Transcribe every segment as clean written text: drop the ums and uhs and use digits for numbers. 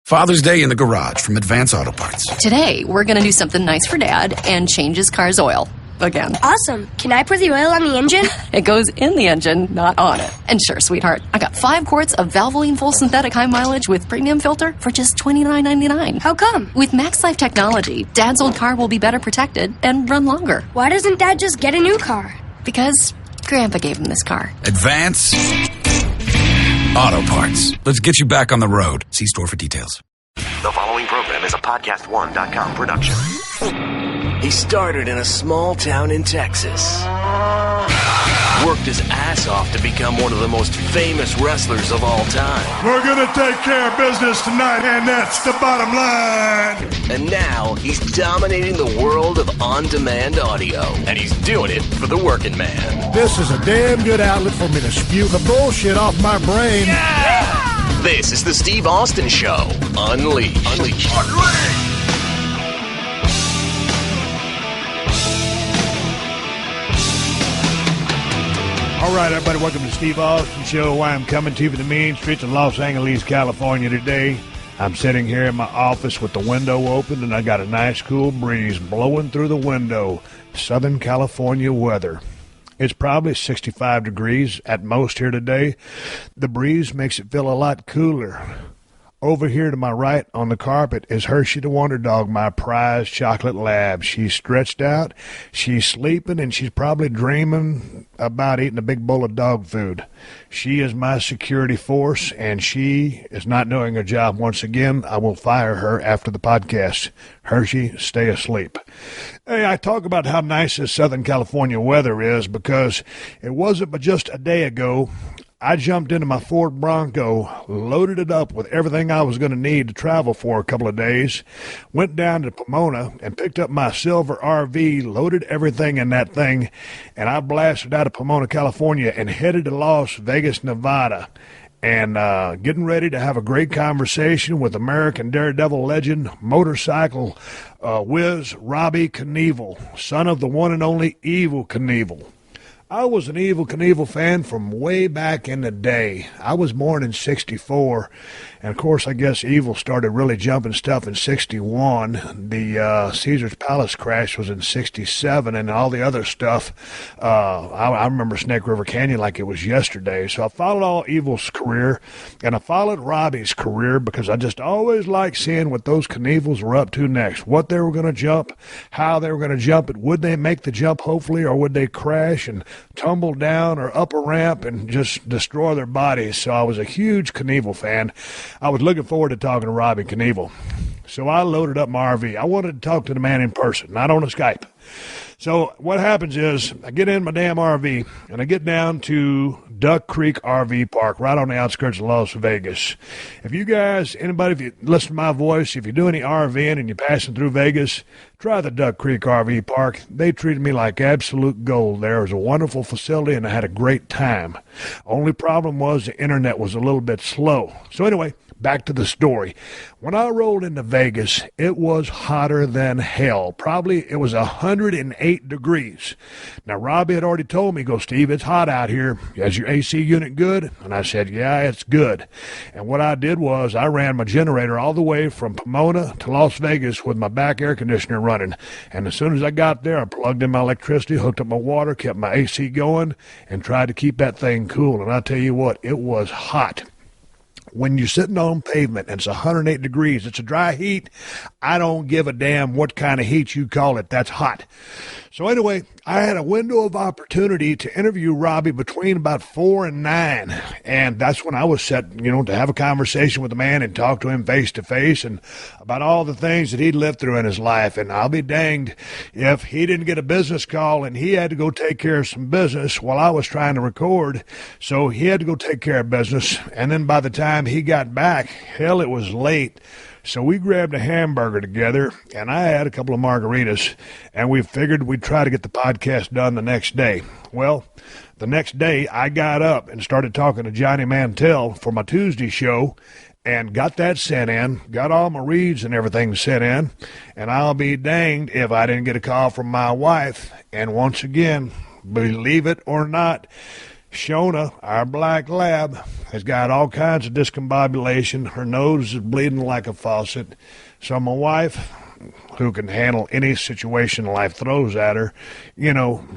Father's Day in the garage from Advance Auto Parts. Today, we're going to do something nice for Dad and change his car's oil. Again. Awesome. Can I pour the oil on the engine? It goes in the engine, not on it. And sure, sweetheart, I got 5 quarts of Valvoline full synthetic high mileage with premium filter for just $29.99. How come? With MaxLife technology, Dad's old car will be better protected and run longer. Why doesn't Dad just get a new car? Because Grandpa gave him this car. Advance Auto Parts. Let's get you back on the road. See store for details. The following program is a podcast1.com production. He started in a small town in Texas. Worked his ass off to become one of the most famous wrestlers of all time. We're going to take care of business tonight, and that's the bottom line. And now he's dominating the world of on-demand audio. And he's doing it for the working man. This is a damn good outlet for me to spew the bullshit off my brain. Yeah! This is the Steve Austin Show. Unleashed. All right, everybody, welcome to the Steve Austin Show. I'm coming to you from the main streets of Los Angeles, California today. I'm sitting here in my office with the window open, and I got a nice cool breeze blowing through the window. Southern California weather. It's probably 65 degrees at most here today. The breeze makes it feel a lot cooler. Over here to my right on the carpet is Hershey the Wonder Dog, my prized chocolate lab. She's stretched out, she's sleeping, and she's probably dreaming about eating a big bowl of dog food. She is my security force, and she is not doing her job once again. I will fire her after the podcast. Hershey, stay asleep. Hey, I talk about how nice this Southern California weather is because it wasn't but just a day ago I jumped into my Ford Bronco, loaded it up with everything I was going to need to travel for a couple of days, went down to Pomona and picked up my silver RV, loaded everything in that thing, and I blasted out of Pomona, California, and headed to Las Vegas, Nevada, and getting ready to have a great conversation with American Daredevil legend, motorcycle whiz Robbie Knievel, son of the one and only Evel Knievel. I was an Evel Knievel fan from way back in the day. I was born in 64, and of course, I guess Evel started really jumping stuff in 61. The Caesar's Palace crash was in 67, and all the other stuff. I remember Snake River Canyon like it was yesterday. So I followed all Evel's career, and I followed Robbie's career because I just always liked seeing what those Knievels were up to next, what they were going to jump, how they were going to jump it. Would they make the jump, hopefully, or would they crash and tumble down or up a ramp and just destroy their bodies? So I was a huge Knievel fan. I was looking forward to talking to Robbie Knievel. So I loaded up my RV. I wanted to talk to the man in person, not on a Skype. So what happens is I get in my damn RV and I get down to Duck Creek RV Park right on the outskirts of Las Vegas. If you guys, anybody, if you listen to my voice, if you do any RVing and you're passing through Vegas, try the Duck Creek RV Park. They treated me like absolute gold there. It was a wonderful facility and I had a great time. Only problem was the internet was a little bit slow. So anyway, back to the story. When I rolled into Vegas, it was hotter than hell. Probably it was 108 degrees. Now, Robbie had already told me, go, Steve, it's hot out here. Is your AC unit good? And I said, yeah, it's good. And what I did was I ran my generator all the way from Pomona to Las Vegas with my back air conditioner running. And as soon as I got there, I plugged in my electricity, hooked up my water, kept my AC going, and tried to keep that thing cool. And I tell you what, it was hot. When you're sitting on pavement and it's 108 degrees, it's a dry heat. I don't give a damn what kind of heat you call it. That's hot. So anyway, I had a window of opportunity to interview Robbie between about 4 and 9. And that's when I was set, to have a conversation with the man and talk to him face to face and about all the things that he'd lived through in his life. And I'll be danged if he didn't get a business call and he had to go take care of some business while I was trying to record. So he had to go take care of business. And then by the time he got back, hell, it was late. So we grabbed a hamburger together, and I had a couple of margaritas, and we figured we'd try to get the podcast done the next day. Well, the next day, I got up and started talking to Johnny Mantell for my Tuesday show, and got that sent in, got all my reads and everything sent in, and I'll be danged if I didn't get a call from my wife. And once again, believe it or not, Shona, our black lab, has got all kinds of discombobulation. Her nose is bleeding like a faucet. So my wife, who can handle any situation life throws at her,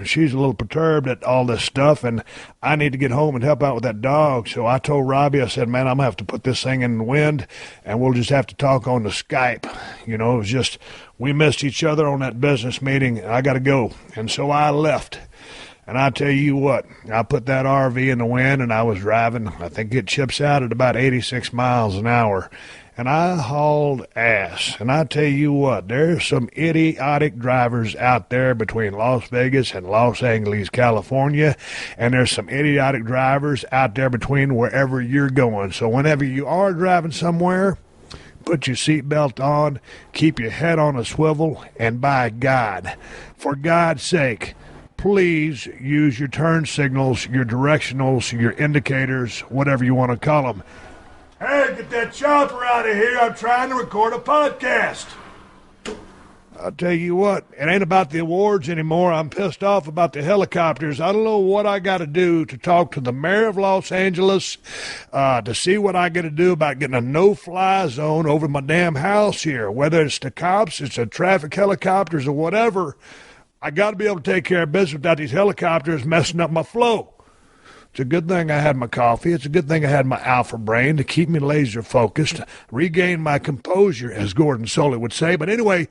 she's a little perturbed at all this stuff, and I need to get home and help out with that dog. So I told Robbie, I said, man, I'm going to have to put this thing in the wind, and we'll just have to talk on the Skype. It was just, we missed each other on that business meeting, and I got to go. And so I left. And I tell you what, I put that RV in the wind, and I was driving, I think it chips out at about 86 miles an hour. And I hauled ass. And I tell you what, there's some idiotic drivers out there between Las Vegas and Los Angeles, California. And there's some idiotic drivers out there between wherever you're going. So whenever you are driving somewhere, put your seatbelt on, keep your head on a swivel, and by God, for God's sake, please use your turn signals, your directionals, your indicators, whatever you want to call them. Hey, get that chopper out of here. I'm trying to record a podcast. I'll tell you what, it ain't about the awards anymore. I'm pissed off about the helicopters. I don't know what I got to do to talk to the mayor of Los Angeles to see what I got to do about getting a no-fly zone over my damn house here. Whether it's the cops, it's the traffic helicopters, or whatever, I got to be able to take care of business without these helicopters messing up my flow. It's a good thing I had my coffee. It's a good thing I had my alpha brain to keep me laser focused, regain my composure, as Gordon Soley would say. But anyway,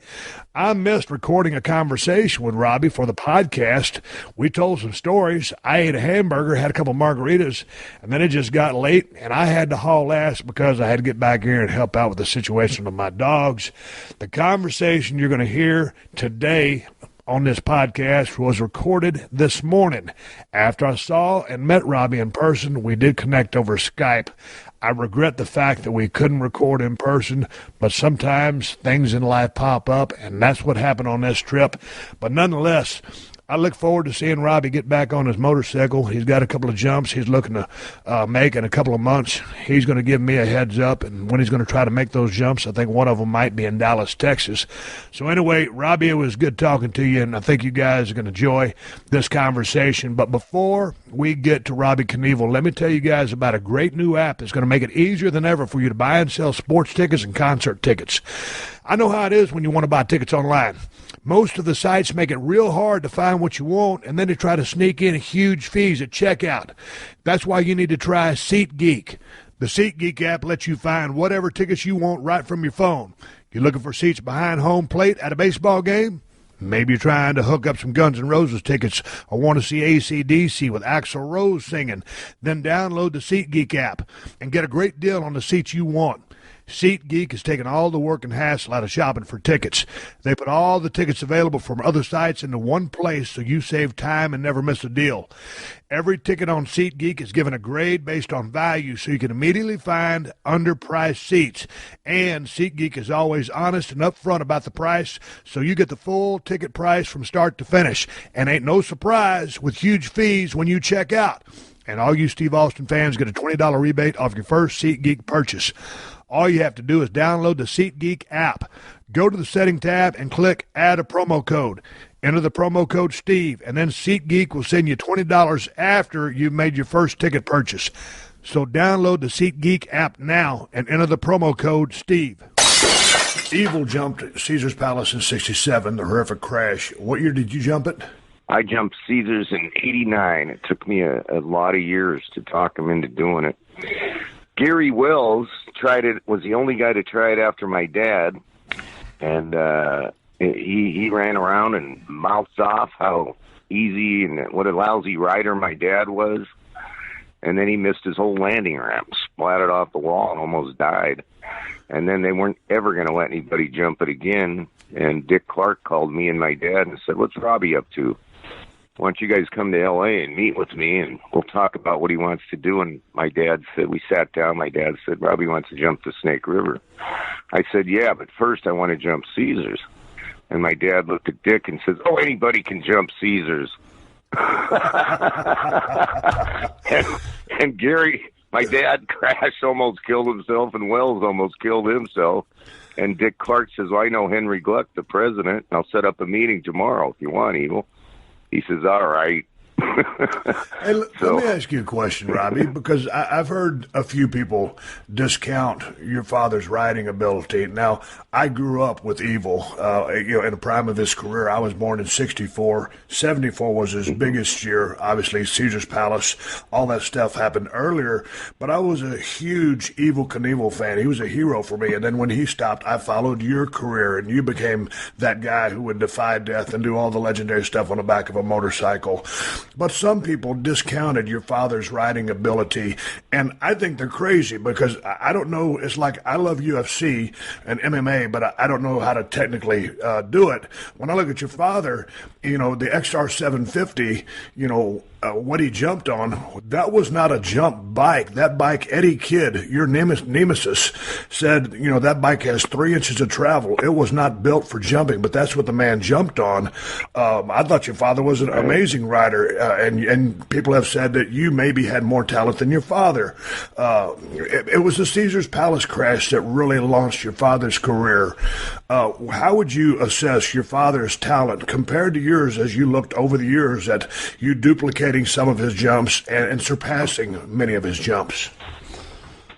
I missed recording a conversation with Robbie for the podcast. We told some stories. I ate a hamburger, had a couple margaritas, and then it just got late, and I had to haul ass because I had to get back here and help out with the situation of my dogs. The conversation you're going to hear today on this podcast was recorded this morning. After I saw and met Robbie in person, we did connect over Skype. I regret the fact that we couldn't record in person, but sometimes things in life pop up, and that's what happened on this trip. But nonetheless, I look forward to seeing Robbie get back on his motorcycle. He's got a couple of jumps he's looking to make in a couple of months. He's going to give me a heads up, and when he's going to try to make those jumps, I think one of them might be in Dallas, Texas. So anyway, Robbie, it was good talking to you, and I think you guys are going to enjoy this conversation. But before we get to Robbie Knievel, let me tell you guys about a great new app that's going to make it easier than ever for you to buy and sell sports tickets and concert tickets. I know how it is when you want to buy tickets online. Most of the sites make it real hard to find what you want, and then they try to sneak in huge fees at checkout. That's why you need to try SeatGeek. The SeatGeek app lets you find whatever tickets you want right from your phone. You're looking for seats behind home plate at a baseball game? Maybe you're trying to hook up some Guns N' Roses tickets or want to see AC/DC with Axl Rose singing. Then download the SeatGeek app and get a great deal on the seats you want. SeatGeek has taken all the work and hassle out of shopping for tickets. They put all the tickets available from other sites into one place so you save time and never miss a deal. Every ticket on SeatGeek is given a grade based on value so you can immediately find underpriced seats. And SeatGeek is always honest and upfront about the price so you get the full ticket price from start to finish. And ain't no surprise with huge fees when you check out. And all you Steve Austin fans get a $20 rebate off your first SeatGeek purchase. All you have to do is download the SeatGeek app. Go to the setting tab and click Add a Promo Code. Enter the promo code Steve, and then SeatGeek will send you $20 after you've made your first ticket purchase. So download the SeatGeek app now and enter the promo code Steve. Evel jumped at Caesar's Palace in '67, the horrific crash. What year did you jump it? I jumped Caesars in '89. It took me a lot of years to talk him into doing it. Gary Wells tried it, was the only guy to try it after my dad, and he ran around and mouthed off how easy and what a lousy rider my dad was, and then he missed his whole landing ramp, splattered off the wall, and almost died. And then they weren't ever going to let anybody jump it again, and Dick Clark called me and my dad and said, "What's Robbie up to? Why don't you guys come to L.A. and meet with me, and we'll talk about what he wants to do." And my dad said, we sat down, my dad said, "Robbie wants to jump the Snake River." I said, "Yeah, but first I want to jump Caesars." And my dad looked at Dick and says, "Oh, anybody can jump Caesars." and Gary, my dad crashed, almost killed himself, and Wells almost killed himself. And Dick Clark says, "Well, I know Henry Gluck, the president, and I'll set up a meeting tomorrow if you want, Evel." He says, "All right." Hey, let me ask you a question, Robbie, because I've heard a few people discount your father's riding ability. Now, I grew up with Evel, in the prime of his career. I was born in '64. '74 was his biggest year. Obviously, Caesar's Palace, all that stuff happened earlier. But I was a huge Evel Knievel fan. He was a hero for me. And then when he stopped, I followed your career, and you became that guy who would defy death and do all the legendary stuff on the back of a motorcycle. But some people discounted your father's riding ability, and I think they're crazy because I don't know. It's like I love UFC and MMA, but I don't know how to technically do it. When I look at your father, the XR 750, what he jumped on, that was not a jump bike. That bike, Eddie Kidd, your nemesis, said, that bike has 3 inches of travel. It was not built for jumping, but that's what the man jumped on. I thought your father was an amazing rider, and people have said that you maybe had more talent than your father. It was the Caesar's Palace crash that really launched your father's career. How would you assess your father's talent compared to yours as you looked over the years at you duplicating some of his jumps and surpassing many of his jumps?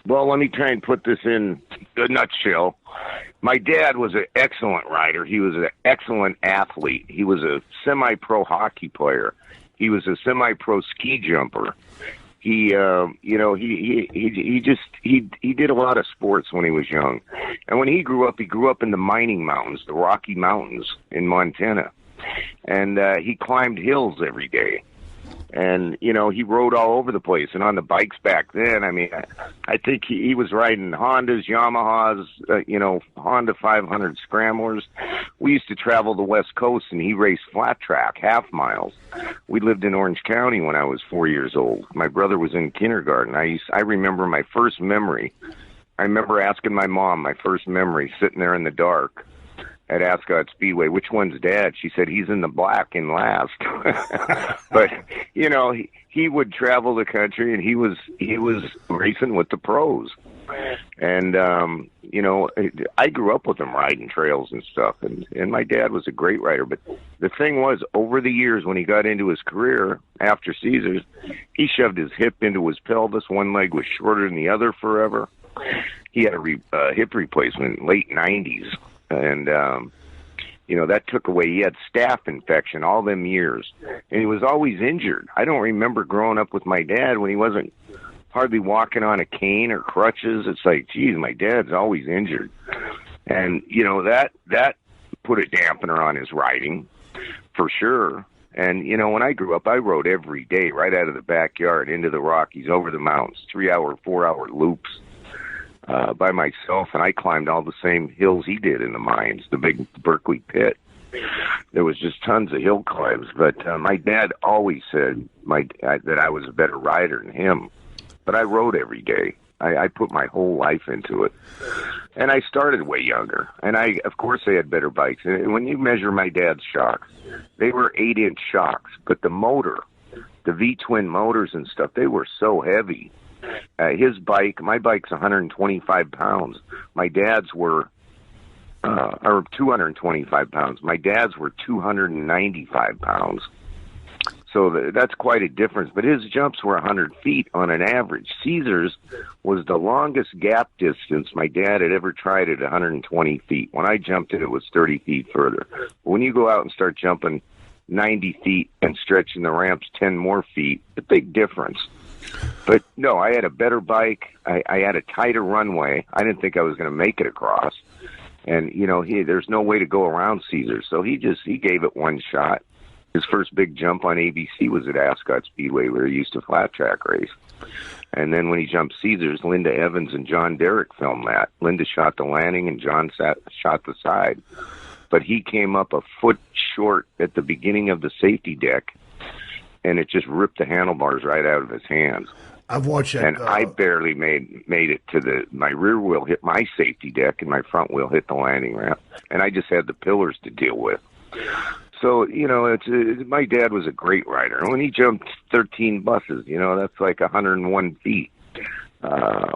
Well, let me try and put this in a nutshell. My dad was an excellent rider. He was an excellent athlete. He was a semi-pro hockey player. He was a semi-pro ski jumper. He did a lot of sports when he was young. And when he grew up in the mining mountains, the Rocky Mountains in Montana. And he climbed hills every day. And, he rode all over the place. And on the bikes back then, I think he was riding Hondas, Yamahas, Honda 500 Scramblers. We used to travel the West Coast, and he raced flat track, half miles. We lived in Orange County when I was 4 years old. My brother was in kindergarten. I remember my first memory. I remember asking my mom, my first memory, sitting there in the dark at Ascot Speedway, which one's Dad? She said, he's in the black in last. But, he would travel the country, and he was racing with the pros. And, I grew up with him riding trails and stuff, and my dad was a great rider. But the thing was, over the years, when he got into his career after Caesar's, he shoved his hip into his pelvis. One leg was shorter than the other forever. He had a hip replacement in the late 90s. And, that took away. He had staph infection all them years. And he was always injured. I don't remember growing up with my dad when he wasn't hardly walking on a cane or crutches. It's like, geez, my dad's always injured. And, that put a dampener on his riding, for sure. And, when I grew up, I rode every day right out of the backyard into the Rockies, over the mountains, 3-hour, 4-hour loops. By myself, and I climbed all the same hills he did in the mines, the big Berkeley pit. There was just tons of hill climbs, but my dad always said that I was a better rider than him. But I rode every day. I put my whole life into it. And I started way younger, and of course I had better bikes. And when you measure my dad's shocks, they were 8-inch shocks, but the motor, the V-twin motors and stuff, they were so heavy. His bike, my bike's 125 pounds. My dad's were, or 225 pounds. My dad's were 295 pounds. So that's quite a difference. But his jumps were 100 feet on an average. Caesar's was the longest gap distance my dad had ever tried at 120 feet. When I jumped it was 30 feet further. When you go out and start jumping 90 feet and stretching the ramps 10 more feet, a big difference. But no, I had a better bike. I had a tighter runway. I didn't think I was going to make it across. And, there's no way to go around Caesar. So he gave it one shot. His first big jump on ABC was at Ascot Speedway, where he used to flat track race. And then when he jumped Caesar's, Linda Evans and John Derrick filmed that. Linda shot the landing and John shot the side. But he came up a foot short at the beginning of the safety deck, and it just ripped the handlebars right out of his hands. I've watched that. And I barely made it to my rear wheel hit my safety deck, and my front wheel hit the landing ramp. And I just had the pillars to deal with. So, my dad was a great rider. And when he jumped 13 buses, that's like 101 feet.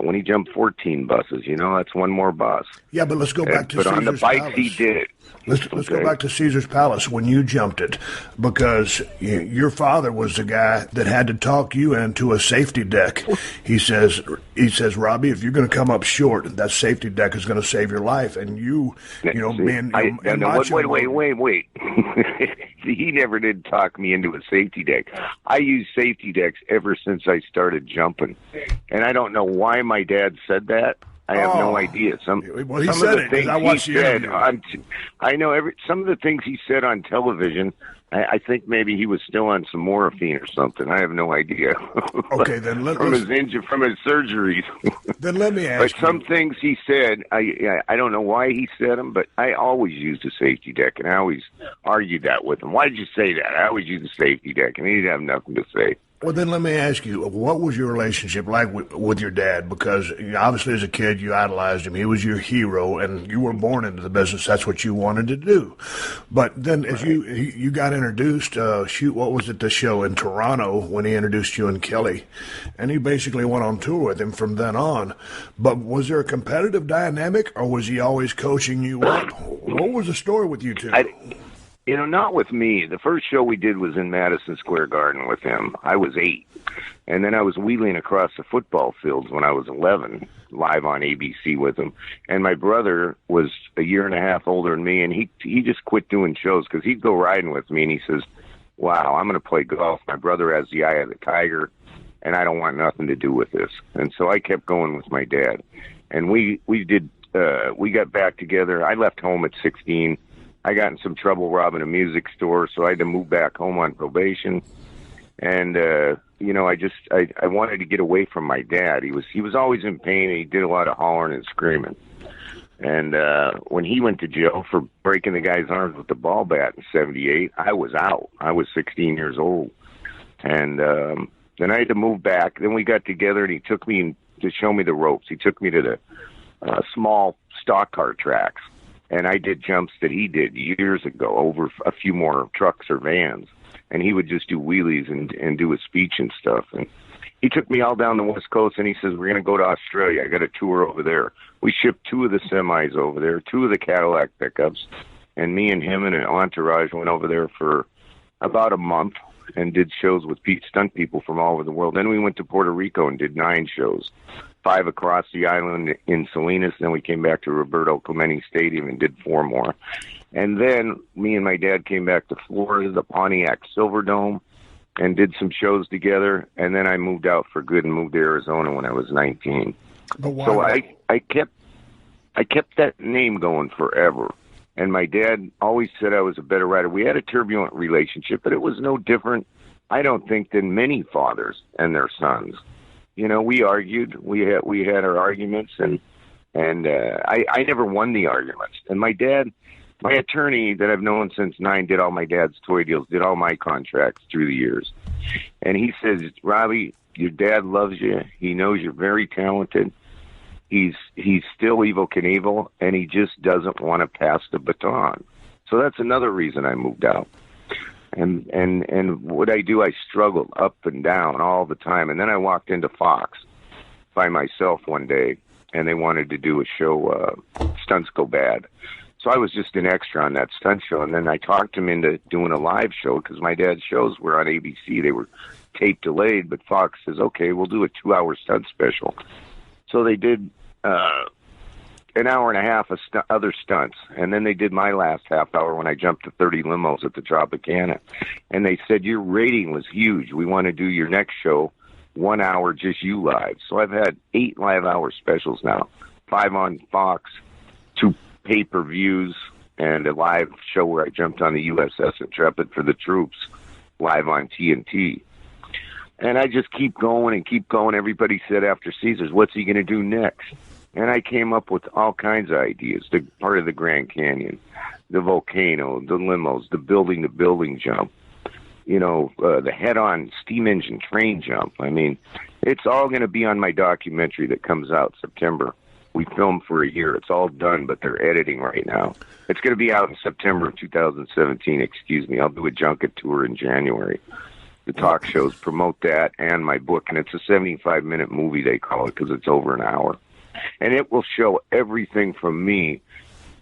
when he jumped 14 buses. That's one more bus. Yeah, but let's go back to But Caesar's on the bikes, Palace. he did it. Let's go back to Caesar's Palace when you jumped it, because your father was the guy that had to talk you into a safety deck. He says, Robbie, if you're going to come up short, that safety deck is going to save your life. And Wait. He never did talk me into a safety deck. I used safety decks ever since I started jumping, and I don't know why my dad said that. I have no idea. Some of the things he said some of the things he said on television. I think maybe he was still on some morphine or something. I have no idea. Okay, then from his surgeries. Then let me ask. But some things he said, I don't know why he said them, but I always used a safety deck, and I always argued that with him. Why did you say that? I always used a safety deck, and he didn't have nothing to say. Well, then let me ask you, what was your relationship like with your dad? Because obviously as a kid, you idolized him. He was your hero, and you were born into the business. That's what you wanted to do. But then as you got introduced, what was it, the show in Toronto when he introduced you and Kelly? And he basically went on tour with him from then on. But was there a competitive dynamic, or was he always coaching you up? What was the story with you two? Not with me. The first show we did was in Madison Square Garden with him. I was 8. And then I was wheeling across the football fields when I was 11, live on ABC with him. And my brother was a year and a half older than me, and he just quit doing shows because he'd go riding with me, and he says, wow, I'm going to play golf. My brother has the eye of the tiger, and I don't want nothing to do with this. And so I kept going with my dad. And we got back together. I left home at 16. I got in some trouble robbing a music store, so I had to move back home on probation. And I wanted to get away from my dad. He was always in pain, and he did a lot of hollering and screaming. And when he went to jail for breaking the guy's arms with the ball bat in '78, I was out. I was 16 years old, and then I had to move back. Then we got together, and he took me to show me the ropes. He took me to the small stock car tracks. And I did jumps that he did years ago over a few more trucks or vans. And he would just do wheelies and do a speech and stuff. And he took me all down the West Coast, and he says, we're going to go to Australia. I got a tour over there. We shipped 2 of the semis over there, 2 of the Cadillac pickups. And me and him and an entourage went over there for about a month and did shows with stunt people from all over the world. Then we went to Puerto Rico and did 9 shows. 5 across the island in Salinas. Then we came back to Roberto Clemente Stadium and did 4 more. And then me and my dad came back to Florida, the Pontiac Silverdome, and did some shows together. And then I moved out for good and moved to Arizona when I was 19. So I kept that name going forever. And my dad always said I was a better rider. We had a turbulent relationship, but it was no different, I don't think, than many fathers and their sons. We argued. We had our arguments, and I never won the arguments. And my dad, my attorney that I've known since 9, did all my dad's toy deals, did all my contracts through the years. And he says, Robbie, your dad loves you. He knows you're very talented. He's still Evel Knievel, and he just doesn't want to pass the baton. So that's another reason I moved out. And what I do, I struggled up and down all the time. And then I walked into Fox by myself one day, and they wanted to do a show, Stunts Go Bad. So I was just an extra on that stunt show. And then I talked him into doing a live show because my dad's shows were on ABC. They were tape delayed, but Fox says, okay, we'll do a 2-hour stunt special. So they did an hour and a half of other stunts, and then they did my last half hour when I jumped to 30 limos at the Tropicana. And they said, your rating was huge. We want to do your next show 1 hour, just you live. So I've had 8 live-hour specials now, 5 on Fox, 2 pay-per-views, and a live show where I jumped on the USS Intrepid for the troops, live on TNT. And I just keep going and keep going. Everybody said after Caesar's, what's he going to do next? And I came up with all kinds of ideas, the part of the Grand Canyon, the volcano, the limos, the building-to-building jump, the head-on steam engine train jump. I mean, it's all going to be on my documentary that comes out September. We filmed for a year. It's all done, but they're editing right now. It's going to be out in September of 2017, excuse me. I'll do a junket tour in January. the talk shows promote that and my book, and it's a 75-minute movie, they call it, because it's over an hour. And it will show everything from me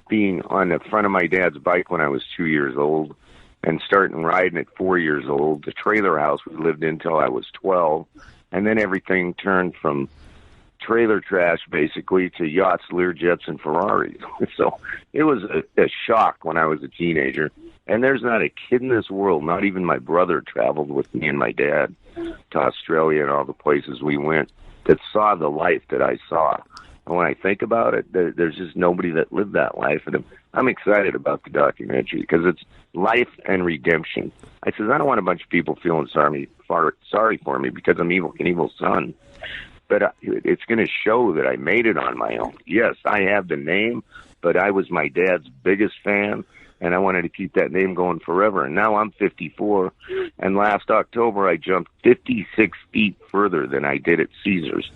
being on the front of my dad's bike when I was 2 years old and starting riding at 4 years old, the trailer house we lived in till I was 12, and then everything turned from trailer trash, basically, to yachts, Learjets, and Ferraris. So it was a shock when I was a teenager. And there's not a kid in this world, not even my brother traveled with me and my dad to Australia and all the places we went, that saw the life that I saw. And when I think about it, there's just nobody that lived that life. And I'm excited about the documentary because it's life and redemption. I says, I don't want a bunch of people feeling sorry for me because I'm Knievel's son. But it's going to show that I made it on my own. Yes, I have the name, but I was my dad's biggest fan, and I wanted to keep that name going forever. And now I'm 54, and last October I jumped 56 feet further than I did at Ceasar's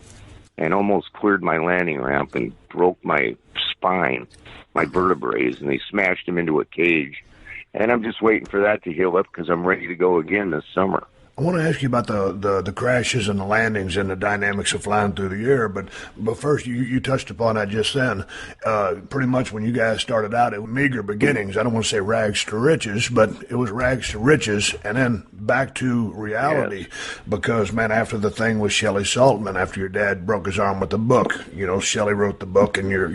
and almost cleared my landing ramp and broke my spine, my vertebrae, and they smashed him into a cage. And I'm just waiting for that to heal up because I'm ready to go again this summer. I want to ask you about the crashes and the landings and the dynamics of flying through the air, but first, you touched upon that just then. Pretty much when you guys started out, it was meager beginnings. I don't want to say rags to riches, but it was rags to riches and then back to reality. Yes. Because, man, after the thing with Shelley Saltman, after your dad broke his arm with the book, you know, Shelley wrote the book, and your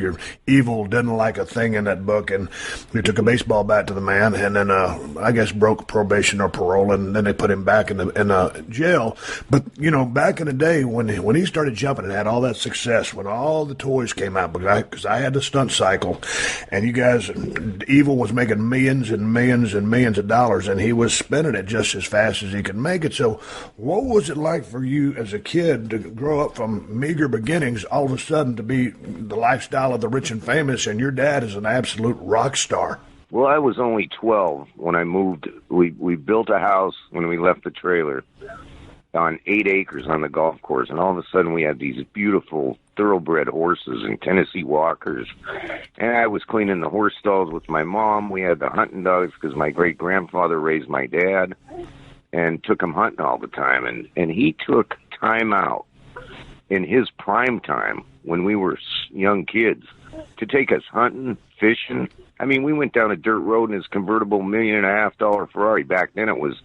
Evel didn't like a thing in that book, and you took a baseball bat to the man, and then I guess broke probation or parole, and then they put him back in jail. But, you know, back in the day when he started jumping and had all that success, when all the toys came out, because I had the stunt cycle, and you guys, Evel was making millions and millions and millions of dollars, and he was spending it just as fast as he could make it. So what was it like for you as a kid to grow up from meager beginnings, all of a sudden to be the lifestyle of the rich and famous, and your dad is an absolute rock star? Well, I was only 12 when I moved. We built a house when we left the trailer on 8 acres on the golf course, and all of a sudden we had these beautiful thoroughbred horses and Tennessee walkers. And I was cleaning the horse stalls with my mom. We had the hunting dogs because my great-grandfather raised my dad and took him hunting all the time. And he took time out in his prime time when we were young kids to take us hunting, fishing. I mean, we went down a dirt road in his convertible $1.5 million Ferrari. Back then it was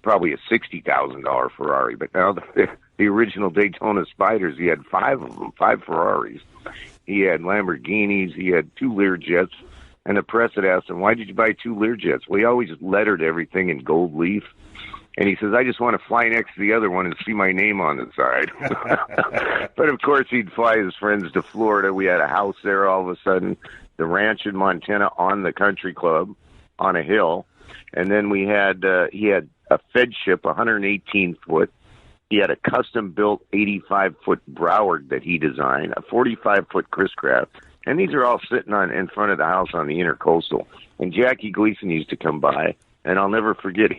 probably a $60,000 Ferrari. But now the original Daytona Spiders, he had 5 of them, 5 Ferraris. He had Lamborghinis. He had 2 Learjets. And the press had asked him, why did you buy 2 Learjets? Well, he always lettered everything in gold leaf. And he says, I just want to fly next to the other one and see my name on the side. But, of course, he'd fly his friends to Florida. We had a house there all of a sudden, the ranch in Montana on the country club on a hill. And then he had a Fed ship, 118-foot. He had a custom-built 85-foot Broward that he designed, a 45-foot Chris Craft. And these are all sitting in front of the house on the Intercoastal. And Jackie Gleason used to come by. And I'll never forget,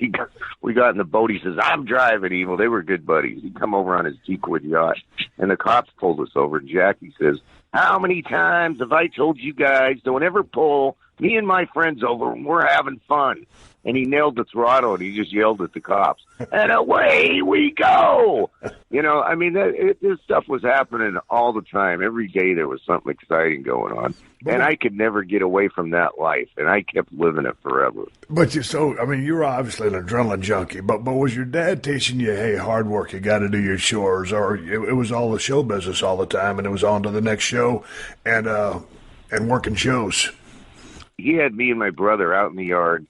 we got in the boat. He says, I'm driving, Evel. They were good buddies. He'd come over on his Teakwood yacht, and the cops pulled us over. And Jackie says, how many times have I told you guys, don't ever pull me and my friends over when we're having fun? And he nailed the throttle, and he just yelled at the cops, and away we go. You know, I mean, this stuff was happening all the time. Every day there was something exciting going on. And I could never get away from that life, and I kept living it forever. But I mean, you were obviously an adrenaline junkie, but was your dad teaching you, hey, hard work, you got to do your chores, or it was all the show business all the time, and it was on to the next show and working shows? He had me and my brother out in the yard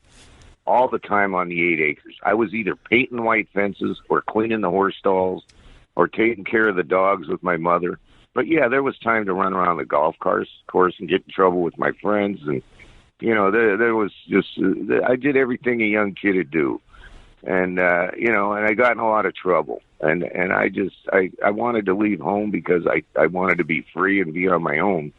all the time on the 8 acres. I was either painting white fences or cleaning the horse stalls or taking care of the dogs with my mother. But, yeah, there was time to run around the golf course and get in trouble with my friends. And, you know, there was just I did everything a young kid would do. And, you know, and I got in a lot of trouble. And I wanted to leave home because I wanted to be free and be on my own.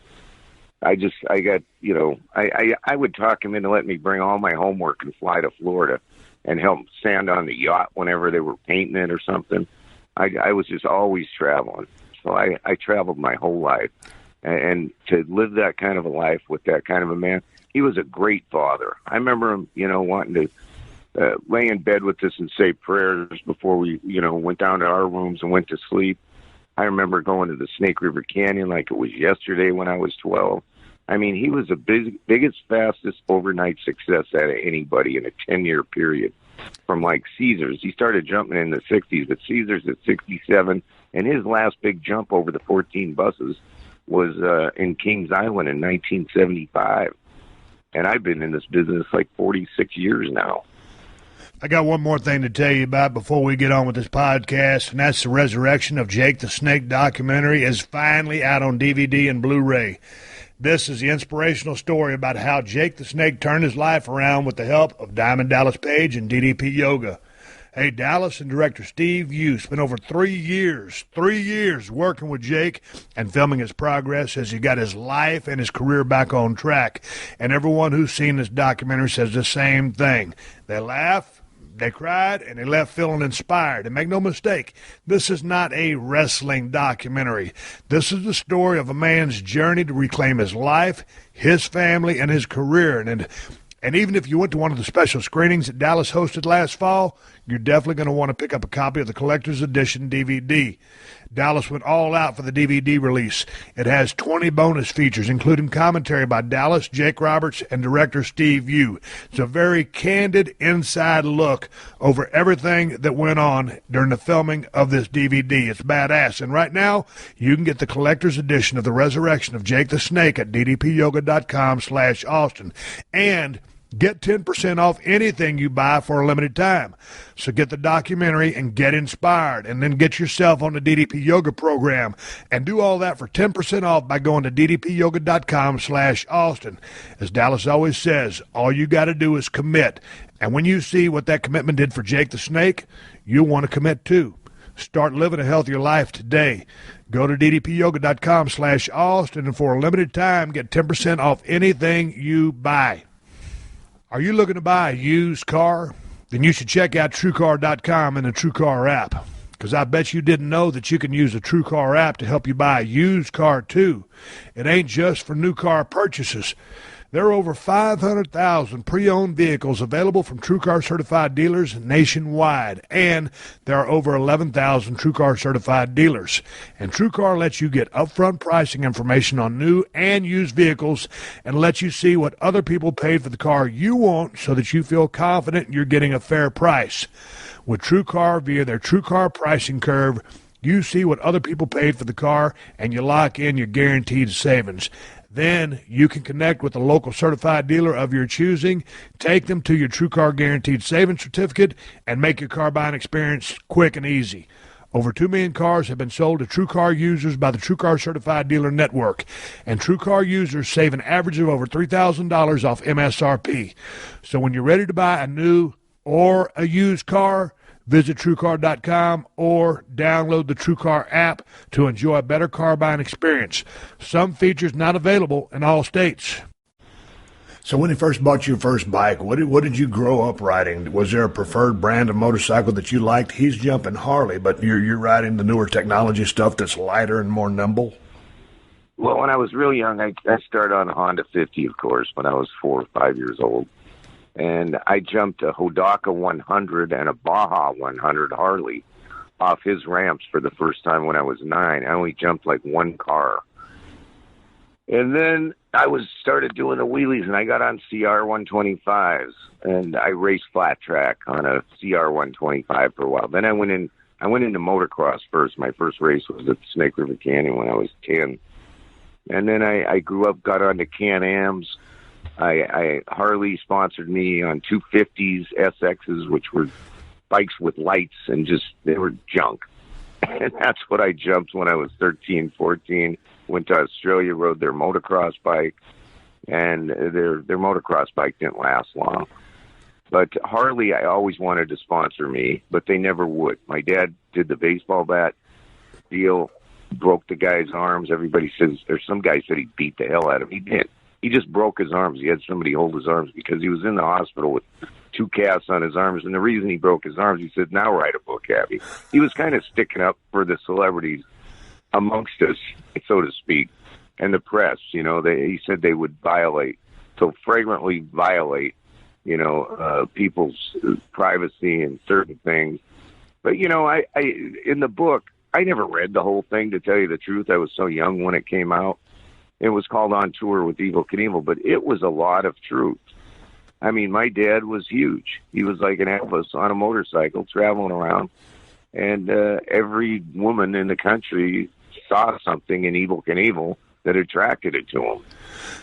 I got, you know, I would talk him into letting me bring all my homework and fly to Florida and help sand on the yacht whenever they were painting it or something. I was just always traveling. So I traveled my whole life. And to live that kind of a life with that kind of a man, he was a great father. I remember him, you know, wanting to lay in bed with us and say prayers before we, went down to our rooms and went to sleep. I remember going to the Snake River Canyon like it was yesterday when I was 12. I mean, he was the biggest, fastest overnight success out of anybody in a 10-year period. From like Ceasar's, he started jumping in the 60s, but Ceasar's at 67, and his last big jump over the 14 buses was in Kings Island in 1975. And I've been in this business like 46 years now. I got one more thing to tell you about before we get on with this podcast, and that's the Resurrection of Jake the Snake documentary is finally out on DVD and Blu-ray. This is the inspirational story about how Jake the Snake turned his life around with the help of Diamond Dallas Page and DDP Yoga. Hey, Dallas and director Steve Yu spent over 3 years working with Jake and filming his progress as he got his life and his career back on track. And everyone who's seen this documentary says the same thing. They laugh, they cried, and they left feeling inspired. And make no mistake, this is not a wrestling documentary. This is the story of a man's journey to reclaim his life, his family, and his career. And even if you went to one of the special screenings that Dallas hosted last fall, you're definitely going to want to pick up a copy of the Collector's Edition DVD. Dallas went all out for the DVD release. It has 20 bonus features, including commentary by Dallas, Jake Roberts, and director Steve Yu. It's a very candid inside look over everything that went on during the filming of this DVD. It's badass. And right now, you can get the Collector's Edition of The Resurrection of Jake the Snake at ddpyoga.com/Austin. And get 10% off anything you buy for a limited time. So get the documentary and get inspired, and then get yourself on the DDP Yoga program, and do all that for 10% off by going to ddpyoga.com/Austin. As Dallas always says, all you got to do is commit. And when you see what that commitment did for Jake the Snake, you'll want to commit too. Start living a healthier life today. Go to ddpyoga.com/Austin, and for a limited time, get 10% off anything you buy. Are you looking to buy a used car? Then you should check out TrueCar.com and the TrueCar app, because I bet you didn't know that you can use the TrueCar app to help you buy a used car too. It ain't just for new car purchases. There are over 500,000 pre-owned vehicles available from TrueCar certified dealers nationwide, and there are over 11,000 TrueCar certified dealers. And TrueCar lets you get upfront pricing information on new and used vehicles, and lets you see what other people paid for the car you want, so that you feel confident you're getting a fair price. With TrueCar via their TrueCar pricing curve, you see what other people paid for the car, and you lock in your guaranteed savings. Then you can connect with a local certified dealer of your choosing, take them to your TrueCar Guaranteed Savings Certificate, and make your car buying experience quick and easy. Over 2 million cars have been sold to TrueCar users by the TrueCar Certified Dealer Network, and TrueCar users save an average of over $3,000 off MSRP. So when you're ready to buy a new or a used car, visit TrueCar.com or download the TrueCar app to enjoy a better car buying experience. Some features not available in all states. So when you first bought your first bike, what did you grow up riding? Was there a preferred brand of motorcycle that you liked? He's jumping Harley, but you're riding the newer technology stuff that's lighter and more nimble? Well, when I was real young, I started on a Honda 50, of course, when I was 4 or 5 years old. And I jumped a Hodaka 100 and a Baja 100 Harley off his ramps for the first time when I was 9. I only jumped like one car. And then I started doing the wheelies, and I got on CR 125s, and I raced flat track on a CR 125 for a while. Then I went into motocross first. My first race was at Snake River Canyon when I was 10. And then I grew up, got onto Can-Ams. Harley sponsored me on 250s, SXs, which were bikes with lights, and they were junk. And that's what I jumped when I was 13, 14. Went to Australia, rode their motocross bike, and their motocross bike didn't last long. But Harley, I always wanted to sponsor me, but they never would. My dad did the baseball bat deal, broke the guy's arms. Everybody says, there's some guy said he beat the hell out of him. He didn't. He just broke his arms. He had somebody hold his arms because he was in the hospital with 2 casts on his arms. And the reason he broke his arms, he said, now write a book, Abby. He was kind of sticking up for the celebrities amongst us, so to speak, and the press. He said they would flagrantly violate people's privacy and certain things. But, I in the book, I never read the whole thing, to tell you the truth. I was so young when it came out. It was called On Tour with Evel Knievel, but it was a lot of truth. I mean, my dad was huge. He was like an Elvis on a motorcycle traveling around. And every woman in the country saw something in Evel Knievel that attracted it to him.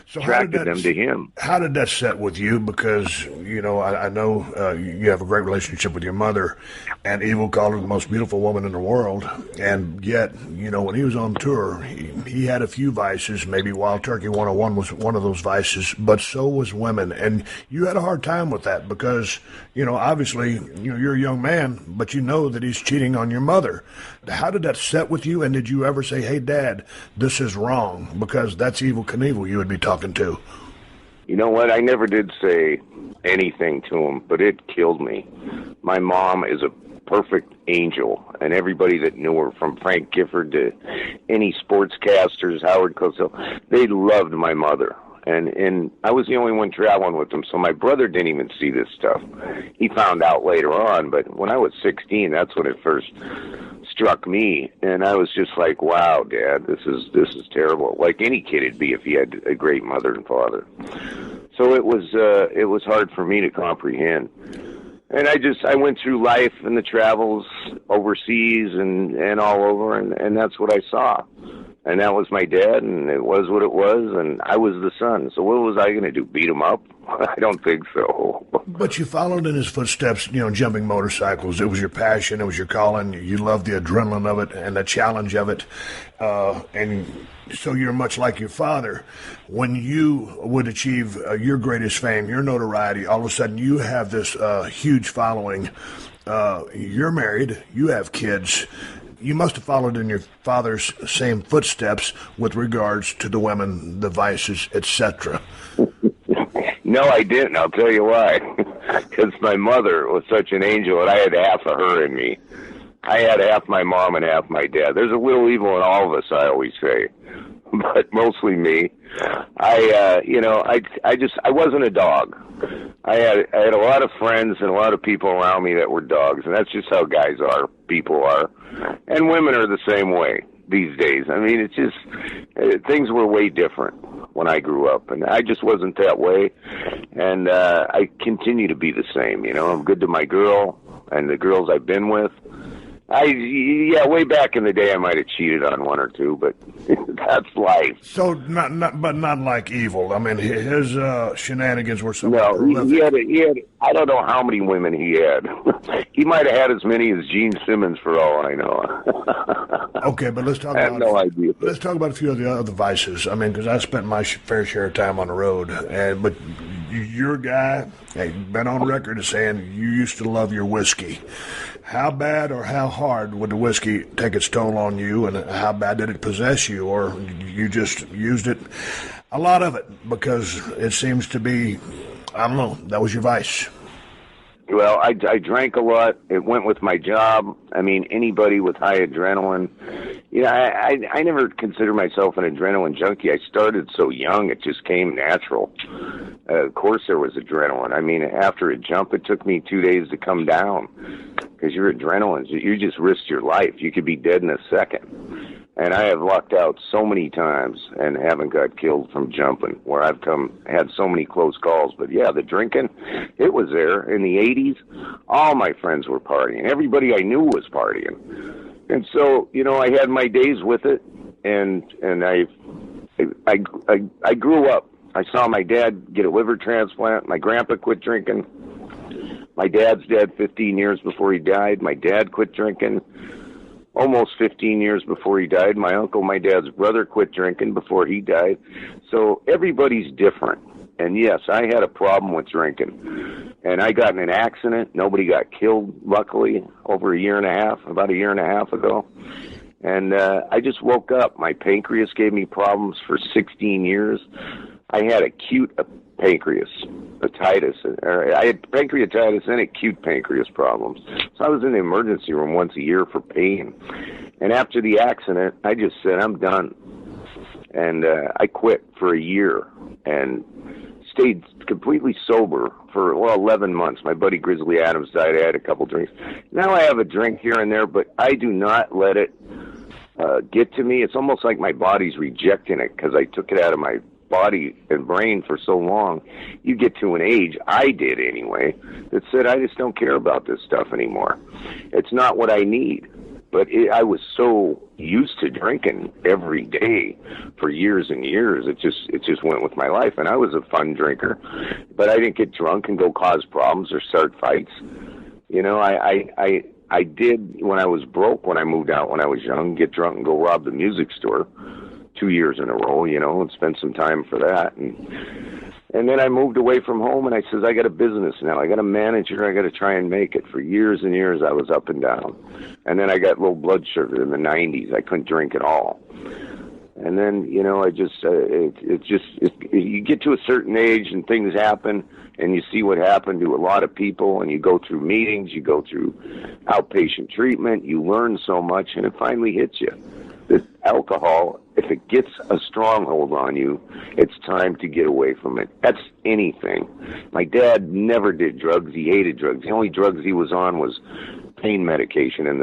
So attracted them to him. How did that set with you? Because, I know you have a great relationship with your mother, and Evel called her the most beautiful woman in the world. And yet, when he was on tour, he had a few vices. Maybe Wild Turkey 101 was one of those vices, but so was women. And you had a hard time with that because, obviously, you're a young man, but you know that he's cheating on your mother. How did that set with you? And did you ever say, hey, Dad, this is wrong? Because that's Evel Knievel you would be talking to. You know what? I never did say anything to him, but it killed me. My mom is a perfect angel, and everybody that knew her, from Frank Gifford to any sportscasters, Howard Cosell, they loved my mother. And I was the only one traveling with them, so my brother didn't even see this stuff. He found out later on, but when I was 16, that's when it first struck me, and I was just like, wow, Dad, this is terrible. Like any kid would be if he had a great mother and father. So it was hard for me to comprehend. And I went through life and the travels overseas and all over, and that's what I saw. And that was my dad, and it was what it was, and I was the son. So what was I going to do, beat him up? I don't think so. But you followed in his footsteps, jumping motorcycles. It was your passion. It was your calling. You loved the adrenaline of it and the challenge of it. And so you're much like your father. When you would achieve your greatest fame, your notoriety, all of a sudden you have this huge following. You're married. You have kids. You must have followed in your father's same footsteps with regards to the women, the vices, etc. No, I didn't. I'll tell you why. Because my mother was such an angel, and I had half of her in me. I had half my mom and half my dad. There's a little evil in all of us, I always say, but mostly me. I wasn't a dog. I had a lot of friends and a lot of people around me that were dogs, and that's just how guys are, people are, and women are the same way these days. I mean, it's just things were way different when I grew up, and I just wasn't that way, and I continue to be the same. I'm good to my girl and the girls I've been with. Way back in the day, I might have cheated on one or two, but that's life. So, not like Evel. I mean, his shenanigans were so prolific. He had. I don't know how many women he had. He might have had as many as Gene Simmons, for all I know. Okay, but let's talk. I have no idea. Let's talk about a few of the other vices. I mean, because I spent my fair share of time on the road, but your guy, been on record as saying you used to love your whiskey. How bad or how hard would the whiskey take its toll on you, and how bad did it possess you, or you just used it, a lot of it, because it seems to be, I don't know, that was your vice? Well, I drank a lot. It went with my job. I mean, anybody with high adrenaline. I never considered myself an adrenaline junkie. I started so young, it just came natural. Of course there was adrenaline. I mean, after a jump, it took me 2 days to come down because your adrenaline, you just risked your life. You could be dead in a second. And I have lucked out so many times and haven't got killed from jumping, where I've had so many close calls. But yeah, the drinking, it was there. In the 80s, all my friends were partying. Everybody I knew was partying. And so, I had my days with it, and I grew up. I saw my dad get a liver transplant. My grandpa quit drinking. My dad's dead 15 years before he died. My dad quit drinking. Almost 15 years before he died. My uncle, my dad's brother, quit drinking before he died. So everybody's different. And yes, I had a problem with drinking. And I got in an accident. Nobody got killed, luckily, about a year and a half ago. And I just woke up. My pancreas gave me problems for 16 years. I had acute pancreatitis. I had pancreatitis and acute pancreas problems. So I was in the emergency room once a year for pain. And after the accident, I just said, I'm done. And I quit for a year and stayed completely sober for 11 months. My buddy Grizzly Adams died. I had a couple drinks. Now I have a drink here and there, but I do not let it get to me. It's almost like my body's rejecting it because I took it out of my body and brain for so long. You get to an age, I did anyway, that said I just don't care about this stuff anymore. It's not what I need. But I was so used to drinking every day for years and years. It just went with my life, and I was a fun drinker, but I didn't get drunk and go cause problems or start fights. You know, I did when I was broke, when I moved out when I was young, get drunk and go rob the music store 2 years in a row, you know, and spend some time for that. And then I moved away from home, and I says, I got a business now. I got a manager. I got to try and make it. For years and years, I was up and down. And then I got low blood sugar in the 90s. I couldn't drink at all. And then, you know, you get to a certain age and things happen, and you see what happened to a lot of people, and you go through meetings, you go through outpatient treatment, you learn so much, and it finally hits you. That alcohol, if it gets a stronghold on you, it's time to get away from it. That's anything. My dad never did drugs. He hated drugs. The only drugs he was on was pain medication in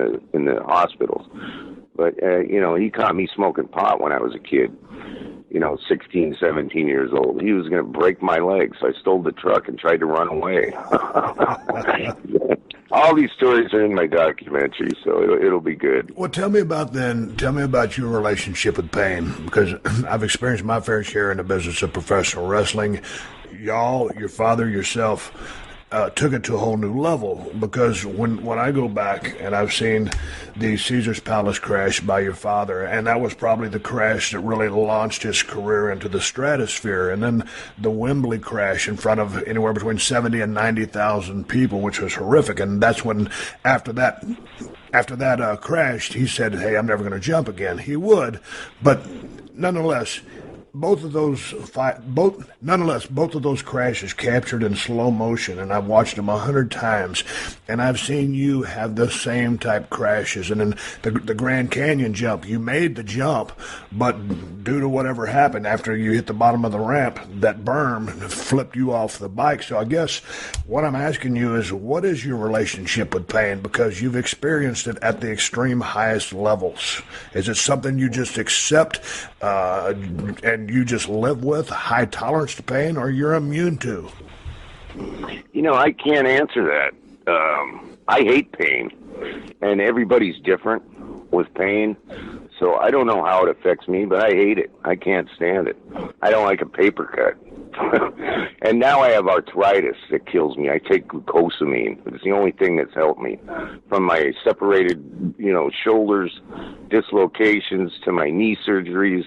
the hospitals. But, you know, he caught me smoking pot when I was a kid, you know, 16, 17 years old. He was going to break my legs, so I stole the truck and tried to run away. All these stories are in my documentary, so it'll be good. Well, tell me about your relationship with pain, because I've experienced my fair share in the business of professional wrestling. Y'all, your father, yourself, took it to a whole new level, because when I go back and I've seen the Caesar's Palace crash by your father, and that was probably the crash that really launched his career into the stratosphere, and then the Wembley crash in front of anywhere between 70 and 90,000 people, which was horrific. And that's when, after that crash, he said, hey, I'm never going to jump again. He would, but nonetheless, both of those crashes captured in slow motion, and I've watched them 100 times, and I've seen you have the same type crashes. And in the Grand Canyon jump, you made the jump, but due to whatever happened after you hit the bottom of the ramp, that berm flipped you off the bike. So I guess what I'm asking you is, what is your relationship with pain? Because you've experienced it at the extreme highest levels. Is it something you just accept and you just live with, high tolerance to pain, or you're immune to? You know, I can't answer that. I hate pain, and everybody's different with pain, so I don't know how it affects me, but I hate it. I can't stand it. I don't like a paper cut. And now I have arthritis that kills me. I take glucosamine. It's the only thing that's helped me. From my separated, you know, shoulders, dislocations, to my knee surgeries,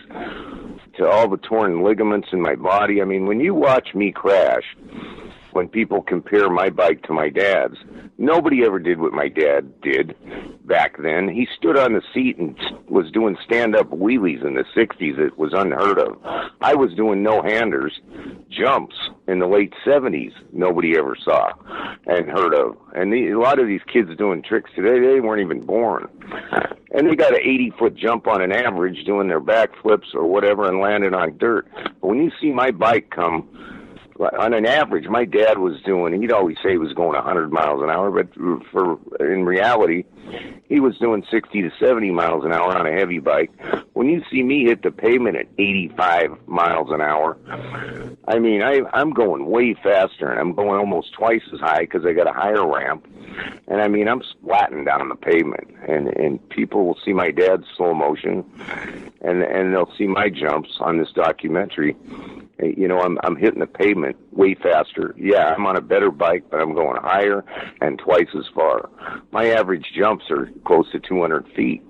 to all the torn ligaments in my body. I mean, when you watch me crash, when people compare my bike to my dad's, nobody ever did what my dad did back then. He stood on the seat and was doing stand-up wheelies in the 60s. It was unheard of. I was doing no-handers, jumps in the late 70s. Nobody ever saw and heard of. And a lot of these kids doing tricks today, they weren't even born. And they got an 80-foot jump on an average doing their backflips or whatever and landing on dirt. But when you see my bike come, on an average, my dad was doing, he'd always say he was going 100 miles an hour, but in reality, he was doing 60 to 70 miles an hour on a heavy bike. When you see me hit the pavement at 85 miles an hour, I mean, I'm going way faster, and I'm going almost twice as high because I got a higher ramp. And I mean, I'm splatting down the pavement, and people will see my dad's slow motion, and they'll see my jumps on this documentary. You know, I'm hitting the pavement way faster. Yeah, I'm on a better bike, but I'm going higher and twice as far. My average jumps are close to 200 feet.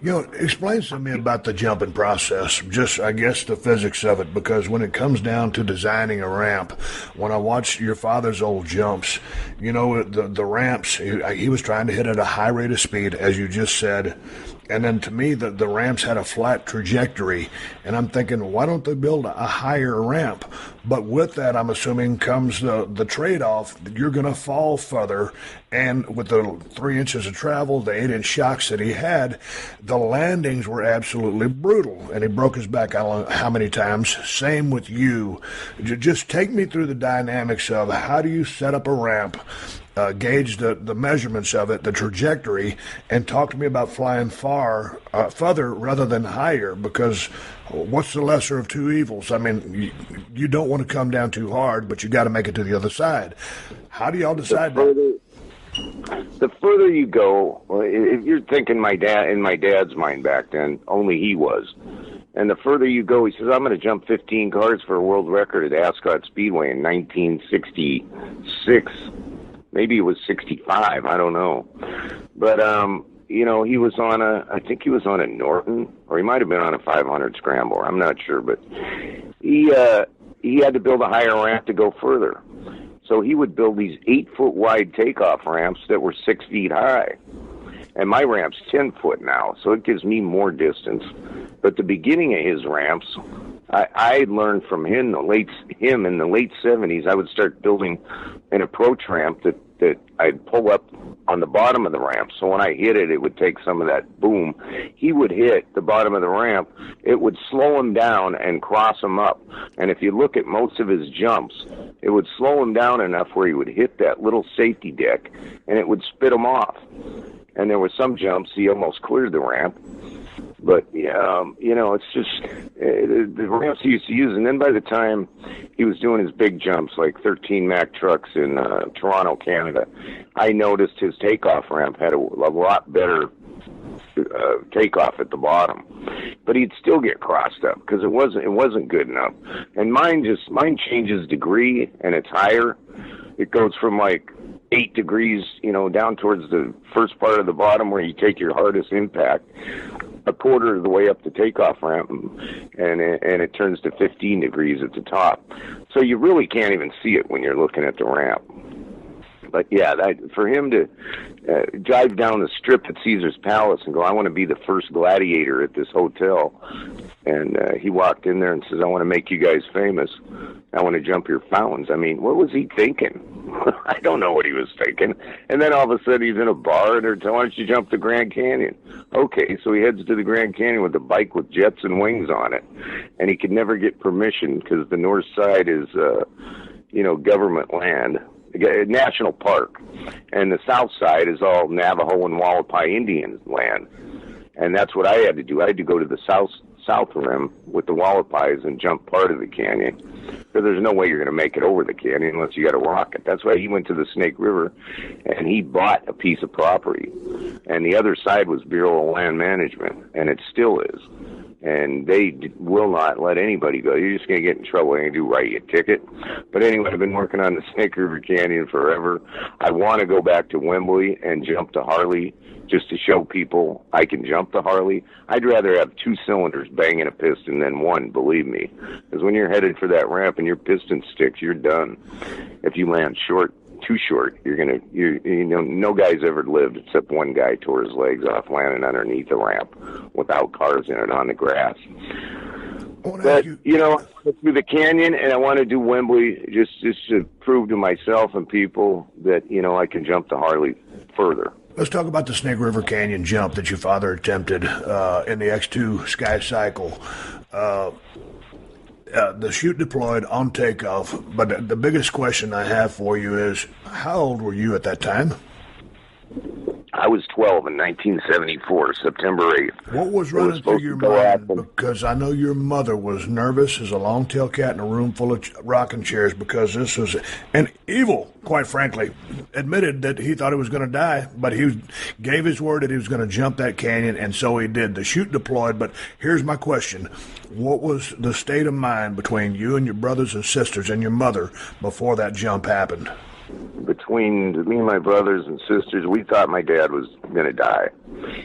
You know, explain to me about the jumping process, just, I guess, the physics of it, because when it comes down to designing a ramp, when I watched your father's old jumps, you know, the ramps, he was trying to hit at a high rate of speed, as you just said, And then to me, the ramps had a flat trajectory. And I'm thinking, why don't they build a higher ramp? But with that, I'm assuming comes the trade-off. You're going to fall further. And with the 3 inches of travel, the 8-inch shocks that he had, the landings were absolutely brutal. And he broke his back, I don't know how many times. Same with you. Just take me through the dynamics of how do you set up a ramp, gauge the measurements of it, the trajectory, and talk to me about flying further rather than higher, because what's the lesser of two evils? I mean, you don't want to come down too hard, but you got to make it to the other side. How do y'all decide that? The further you go, if you're thinking in my dad's mind back then, only he was. And the further you go, he says, I'm going to jump 15 cars for a world record at Ascot Speedway in 1966. Maybe it was 65, I don't know. But, he was I think he was on a Norton, or he might have been on a 500 Scrambler. I'm not sure, but he had to build a higher ramp to go further. So he would build these 8-foot wide takeoff ramps that were 6 feet high. And my ramp's 10 foot now, so it gives me more distance. But the beginning of his ramps, I learned from him in the late 70s. I would start building an approach ramp that I'd pull up on the bottom of the ramp. So when I hit it, it would take some of that boom. He would hit the bottom of the ramp. It would slow him down and cross him up. And if you look at most of his jumps, it would slow him down enough where he would hit that little safety deck, and it would spit him off. And there were some jumps he almost cleared the ramp. But, it's just the ramps he used to use. And then by the time he was doing his big jumps, like 13 Mack trucks in Toronto, Canada, I noticed his takeoff ramp had a lot better takeoff at the bottom. But he'd still get crossed up because it wasn't good enough. And mine changes degree, and it's higher. It goes from like 8 degrees, down towards the first part of the bottom where you take your hardest impact, a quarter of the way up the takeoff ramp, and it turns to 15 degrees at the top. So you really can't even see it when you're looking at the ramp. But yeah, for him to drive down the strip at Caesar's Palace and go, I want to be the first gladiator at this hotel. And he walked in there and says, I want to make you guys famous. I want to jump your fountains. I mean, what was he thinking? I don't know what he was thinking. And then all of a sudden he's in a bar and they're telling, why don't you jump the Grand Canyon? Okay, so he heads to the Grand Canyon with a bike with jets and wings on it. And he could never get permission because the north side is, government land. National park, and the south side is all Navajo and Wallapai Indian land, and that's what I had to do. I had to go to the south rim with the Wallapais and jump part of the canyon, because there's no way you're going to make it over the canyon unless you got a rocket. That's why he went to the Snake River, and he bought a piece of property, and the other side was Bureau of Land Management, and it still is. And they will not let anybody go. You're just going to get in trouble. They're going to write you a ticket. But anyway, I've been working on the Snake River Canyon forever. I want to go back to Wembley and jump to Harley just to show people I can jump to Harley. I'd rather have 2 cylinders banging a piston than one, believe me. Because when you're headed for that ramp and your piston sticks, you're done. If you land too short, no guy's ever lived except one guy tore his legs off landing underneath a ramp without cars in it on the grass. But I want to do the canyon, and I want to do Wembley just to prove to myself and people that I can jump to Harley further. Let's talk about the Snake River Canyon jump that your father attempted in the X2 Sky Cycle. The chute deployed on takeoff, but the biggest question I have for you is, how old were you at that time? I was 12 in 1974, September 8th. What was running through your mind? Because I know your mother was nervous as a long-tailed cat in a room full of rocking chairs, because this was... And Evel, quite frankly, admitted that he thought he was going to die, but he gave his word that he was going to jump that canyon, and so he did. The chute deployed, but here's my question. What was the state of mind between you and your brothers and sisters and your mother before that jump happened? Between me and my brothers and sisters, we thought my dad was going to die.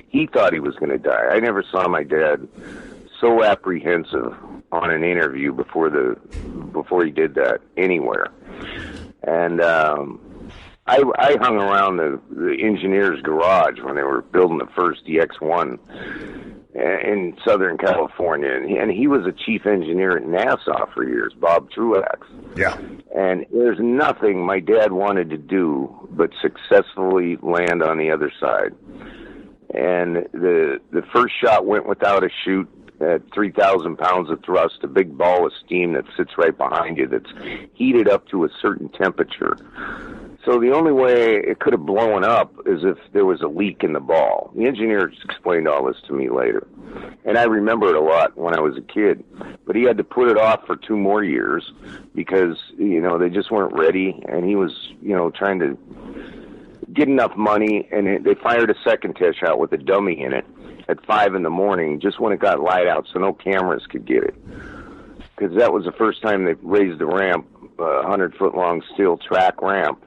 He thought he was going to die. I never saw my dad so apprehensive on an interview before he did that anywhere. And I hung around the engineer's garage when they were building the first DX1 in Southern California, and he was a chief engineer at NASA for years, Bob Truax. Yeah. And there's nothing my dad wanted to do but successfully land on the other side. And the first shot went without a chute at 3,000 pounds of thrust, a big ball of steam that sits right behind you that's heated up to a certain temperature. So the only way it could have blown up is if there was a leak in the ball. The engineer explained all this to me later. And I remember it a lot when I was a kid. But he had to put it off for 2 more years because, they just weren't ready. And he was, trying to get enough money. And they fired a second test shot with a dummy in it at 5 in the morning, just when it got light out so no cameras could get it. Because that was the first time they raised the ramp, a 100-foot-long steel track ramp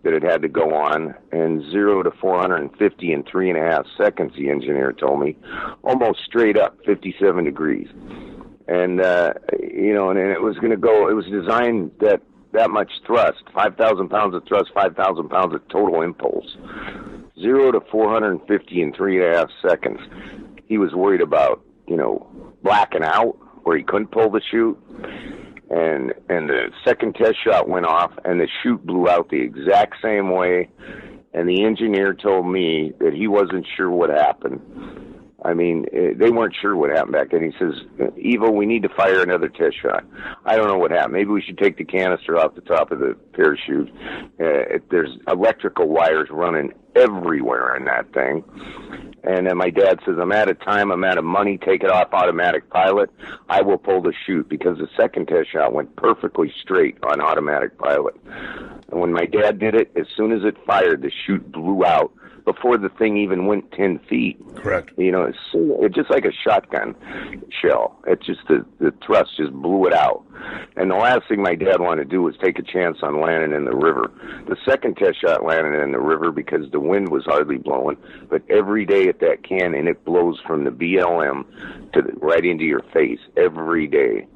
that it had to go on, and 0 to 450 in 3.5 seconds, the engineer told me, almost straight up, 57 degrees. And, and it was going to go, it was designed that much thrust, 5,000 pounds of thrust, 5,000 pounds of total impulse. 0 to 450 in 3.5 seconds. He was worried about, blacking out where he couldn't pull the chute. And the second test shot went off, and the chute blew out the exact same way. And the engineer told me that he wasn't sure what happened. I mean, they weren't sure what happened back then. He says, Evel, we need to fire another test shot. I don't know what happened. Maybe we should take the canister off the top of the parachute. There's electrical wires running everywhere in that thing. And then my dad says, I'm out of time, I'm out of money, take it off automatic pilot. I will pull the chute, because the second test shot went perfectly straight on automatic pilot. And when my dad did it, as soon as it fired, the chute blew out before the thing even went 10 feet. Correct. It's just like a shotgun shell. It's just the thrust just blew it out. And the last thing my dad wanted to do was take a chance on landing in the river. The second test shot landed in the river because the wind was hardly blowing, but every day at that cannon, it blows from the BLM right into your face every day.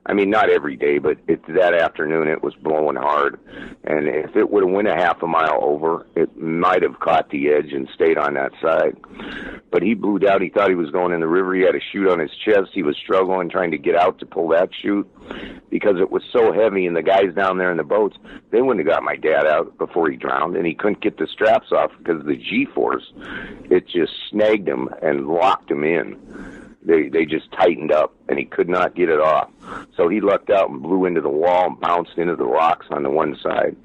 I mean, not every day, but that afternoon it was blowing hard. And if it would have went a half a mile over, it might have caught the edge and stayed on that side. But he blew out. He thought he was going in the river. He had a chute on his chest. He was struggling, trying to get out to pull that chute because it was so heavy. And the guys down there in the boats, they wouldn't have got my dad out before he drowned. And he couldn't get the straps off because of the G-force. It just snagged him and locked him in. They just tightened up, and he could not get it off. So he lucked out and blew into the wall and bounced into the rocks on the one side.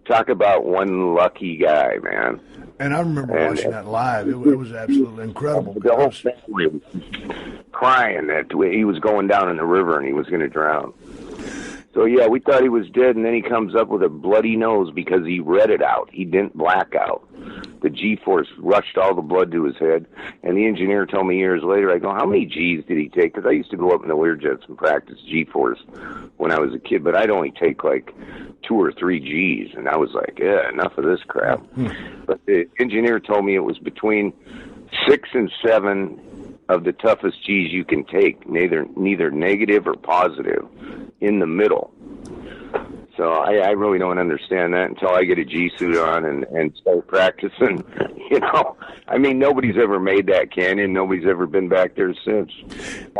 Talk about one lucky guy, man. And I remember watching that live. It was absolutely incredible. The whole family was crying that he was going down in the river and he was going to drown. So, yeah, we thought he was dead, and then he comes up with a bloody nose because he read it out. He didn't black out. The G-force rushed all the blood to his head, and the engineer told me years later, I go, how many Gs did he take? Because I used to go up in the Learjets and practice G-force when I was a kid, but I'd only take like 2 or 3 Gs, and I was like, yeah, enough of this crap. But the engineer told me it was between 6 and 7 of the toughest G's you can take, neither negative or positive, in the middle. So I really don't understand that until I get a G suit on and start practicing. I mean, nobody's ever made that canyon. Nobody's ever been back there since.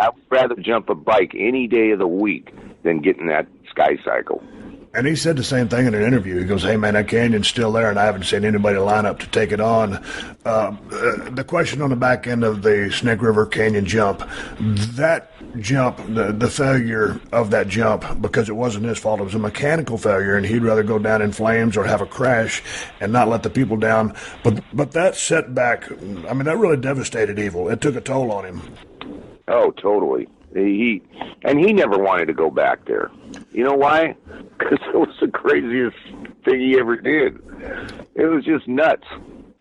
I would rather jump a bike any day of the week than get in that sky cycle. And he said the same thing in an interview. He goes, hey, man, that canyon's still there, and I haven't seen anybody line up to take it on. The question on the back end of the Snake River Canyon jump, that jump, the failure of that jump, because it wasn't his fault, it was a mechanical failure, and he'd rather go down in flames or have a crash and not let the people down. But that setback, I mean, that really devastated Evel. It took a toll on him. Oh, totally. He never wanted to go back there. You know why? Because it was the craziest thing he ever did. It was just nuts.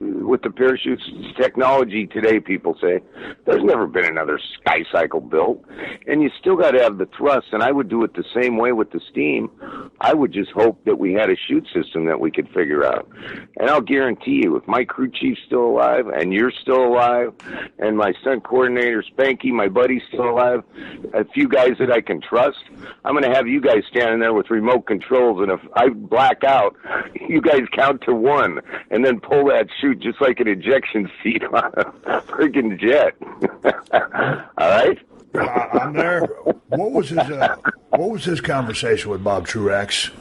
with the parachutes technology today, people say, there's never been another sky cycle built. And you still got to have the thrust, and I would do it the same way with the steam. I would just hope that we had a chute system that we could figure out. And I'll guarantee you, if my crew chief's still alive, and you're still alive, and my stunt coordinator, Spanky, my buddy's still alive, a few guys that I can trust, I'm going to have you guys standing there with remote controls, and if I black out, you guys count to 1, and then pull that chute just like an ejection seat on a freaking jet. All right? I'm there. What was his conversation with Bob Truax?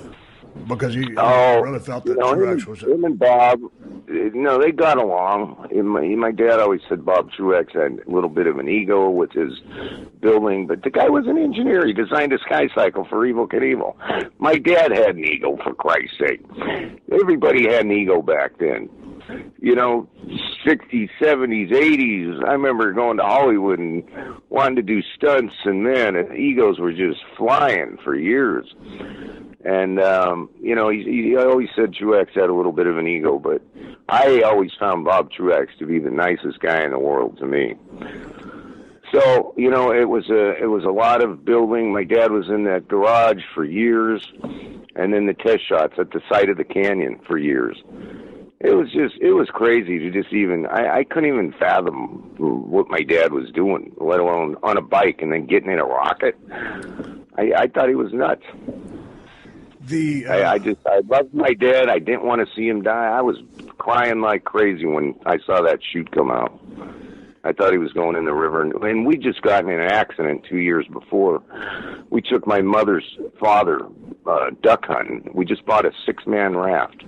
Because he really felt that Truax was... Him and Bob, they got along. My dad always said Bob Truax had a little bit of an ego with his building, but the guy was an engineer. He designed a sky cycle for Evel Knievel. My dad had an ego, for Christ's sake. Everybody had an ego back then. 60s, 70s, 80s. I remember going to Hollywood and wanting to do stunts, and man, egos were just flying for years. And, he always said Truax had a little bit of an ego, but I always found Bob Truax to be the nicest guy in the world to me. So, it was a lot of building. My dad was in that garage for years, and then the test shots at the side of the canyon for years. It was crazy to just I couldn't even fathom what my dad was doing, let alone on a bike and then getting in a rocket. I thought he was nuts. I loved my dad. I didn't want to see him die. I was crying like crazy when I saw that chute come out. I thought he was going in the river. And we just got in an accident 2 years before. We took my mother's father duck hunting. We just bought a 6-man raft.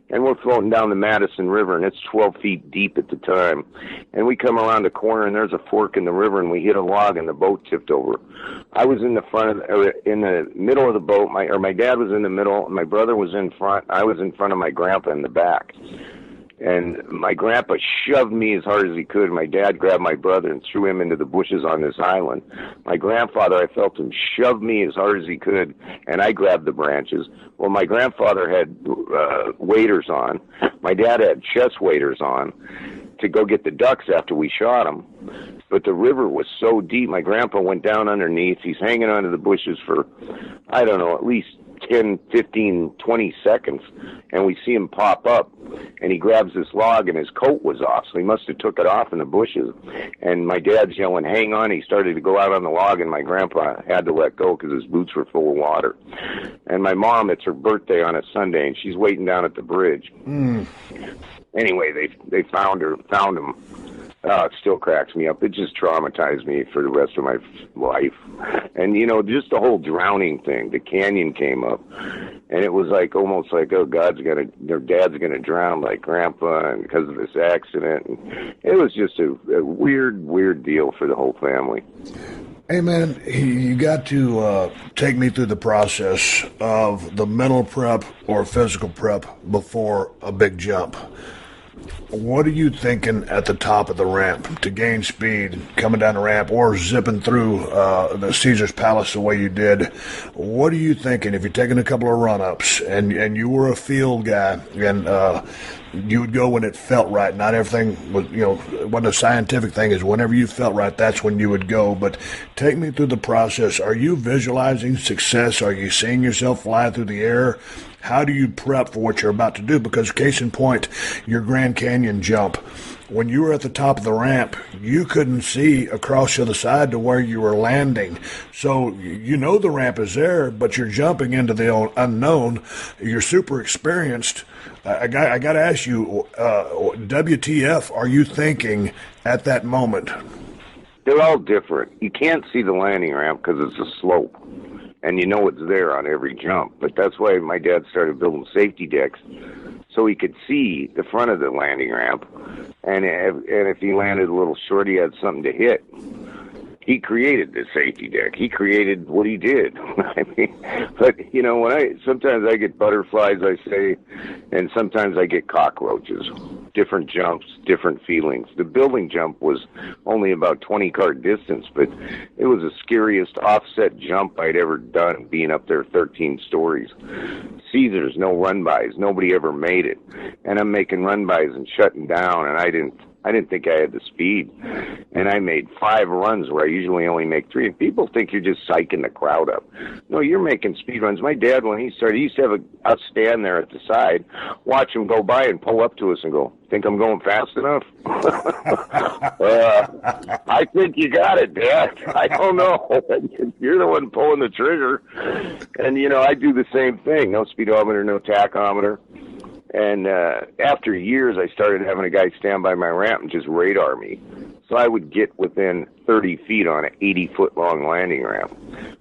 And we're floating down the Madison River, and it's 12 feet deep at the time. And we come around a corner, and there's a fork in the river, and we hit a log, and the boat tipped over. I was in the middle of the boat. My dad was in the middle, and my brother was in front. I was in front of my grandpa in the back. And my grandpa shoved me as hard as he could. My dad grabbed my brother and threw him into the bushes on this island. My grandfather, I felt him shove me as hard as he could, and I grabbed the branches. Well, my grandfather had waders on. My dad had chest waders on to go get the ducks after we shot them. But the river was so deep, my grandpa went down underneath. He's hanging onto the bushes for, I don't know, at least 10, 15, 20 seconds, and we see him pop up, and he grabs this log, and his coat was off, so he must have took it off in the bushes. And my dad's yelling, hang on. He started to go out on the log, and my grandpa had to let go because his boots were full of water. And my mom, it's her birthday on a Sunday, and she's waiting down at the bridge. Anyway, they found him. It still cracks me up. It just traumatized me for the rest of my life. And, just the whole drowning thing. The canyon came up, and it was almost like, oh, their dad's going to drown like Grandpa and because of this accident. And it was just a weird deal for the whole family. Hey, man, you got to take me through the process of the mental prep or physical prep before a big jump. What are you thinking at the top of the ramp to gain speed, coming down the ramp or zipping through the Caesar's Palace the way you did? What are you thinking if you're taking a couple of run-ups and you were a field guy and you would go when it felt right? Not everything was, what a scientific thing is. Whenever you felt right, that's when you would go. But take me through the process. Are you visualizing success? Are you seeing yourself fly through the air? How do you prep for what you're about to do? Because case in point, your Grand Canyon jump, when you were at the top of the ramp, you couldn't see across the other side to where you were landing. So the ramp is there, but you're jumping into the unknown. You're super experienced. I got to ask you, WTF are you thinking at that moment? They're all different. You can't see the landing ramp because it's a slope. And it's there on every jump. But that's why my dad started building safety decks so he could see the front of the landing ramp. And if he landed a little short, he had something to hit. He created the safety deck. He created what he did. But sometimes I get butterflies, I say, and sometimes I get cockroaches. different jumps, different feelings. The building jump was only about 20-car distance, but it was the scariest offset jump I'd ever done, being up there 13 stories. Ceasar's, no run-bys. Nobody ever made it. And I'm making run-bys and shutting down, and I didn't think I had the speed. And I made 5 runs where I usually only make 3. And people think you're just psyching the crowd up. No, you're making speed runs. My dad, when he started, he used to have us stand there at the side, watch him go by and pull up to us and go, think I'm going fast enough? I think you got it, Dad. I don't know. You're the one pulling the trigger. And, I do the same thing. No speedometer, no tachometer. And after years, I started having a guy stand by my ramp and just radar me. So I would get within 30 feet on an 80-foot-long landing ramp.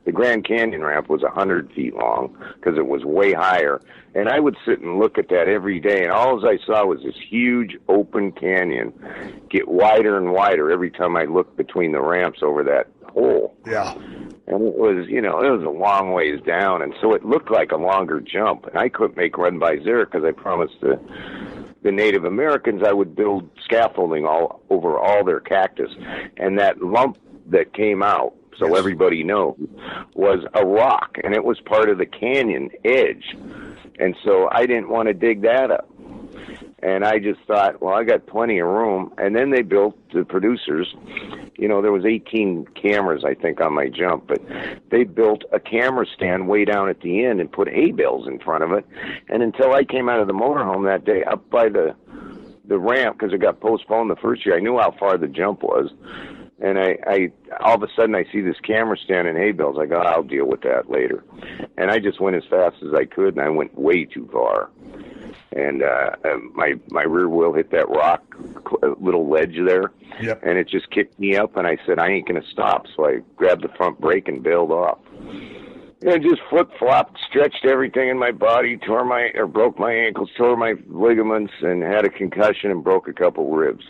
The Grand Canyon ramp was 100 feet long because it was way higher. And I would sit and look at that every day, and all I saw was this huge open canyon get wider and wider every time I looked between the ramps over that hole. Yeah. And it was, it was a long ways down, and so it looked like a longer jump. And I couldn't make run-bys there because I promised the Native Americans I would build scaffolding all over all their cactus. And that lump that came out, so everybody knows, was a rock, and it was part of the canyon edge. And so I didn't want to dig that up. And I just thought, well, I got plenty of room. And then they built, the producers, there was 18 cameras, I think, on my jump, but they built a camera stand way down at the end and put hay bales in front of it. And until I came out of the motorhome that day up by the ramp, because it got postponed the first year, I knew how far the jump was. And I all of a sudden I see this camera stand and hay bales. I go, I'll deal with that later. And I just went as fast as I could, and I went way too far. And my rear wheel hit that rock, little ledge there, and it just kicked me up, and I said, I ain't going to stop. So I grabbed the front brake and bailed off. And just flip-flopped, stretched everything in my body, broke my ankles, tore my ligaments, and had a concussion and broke a couple ribs.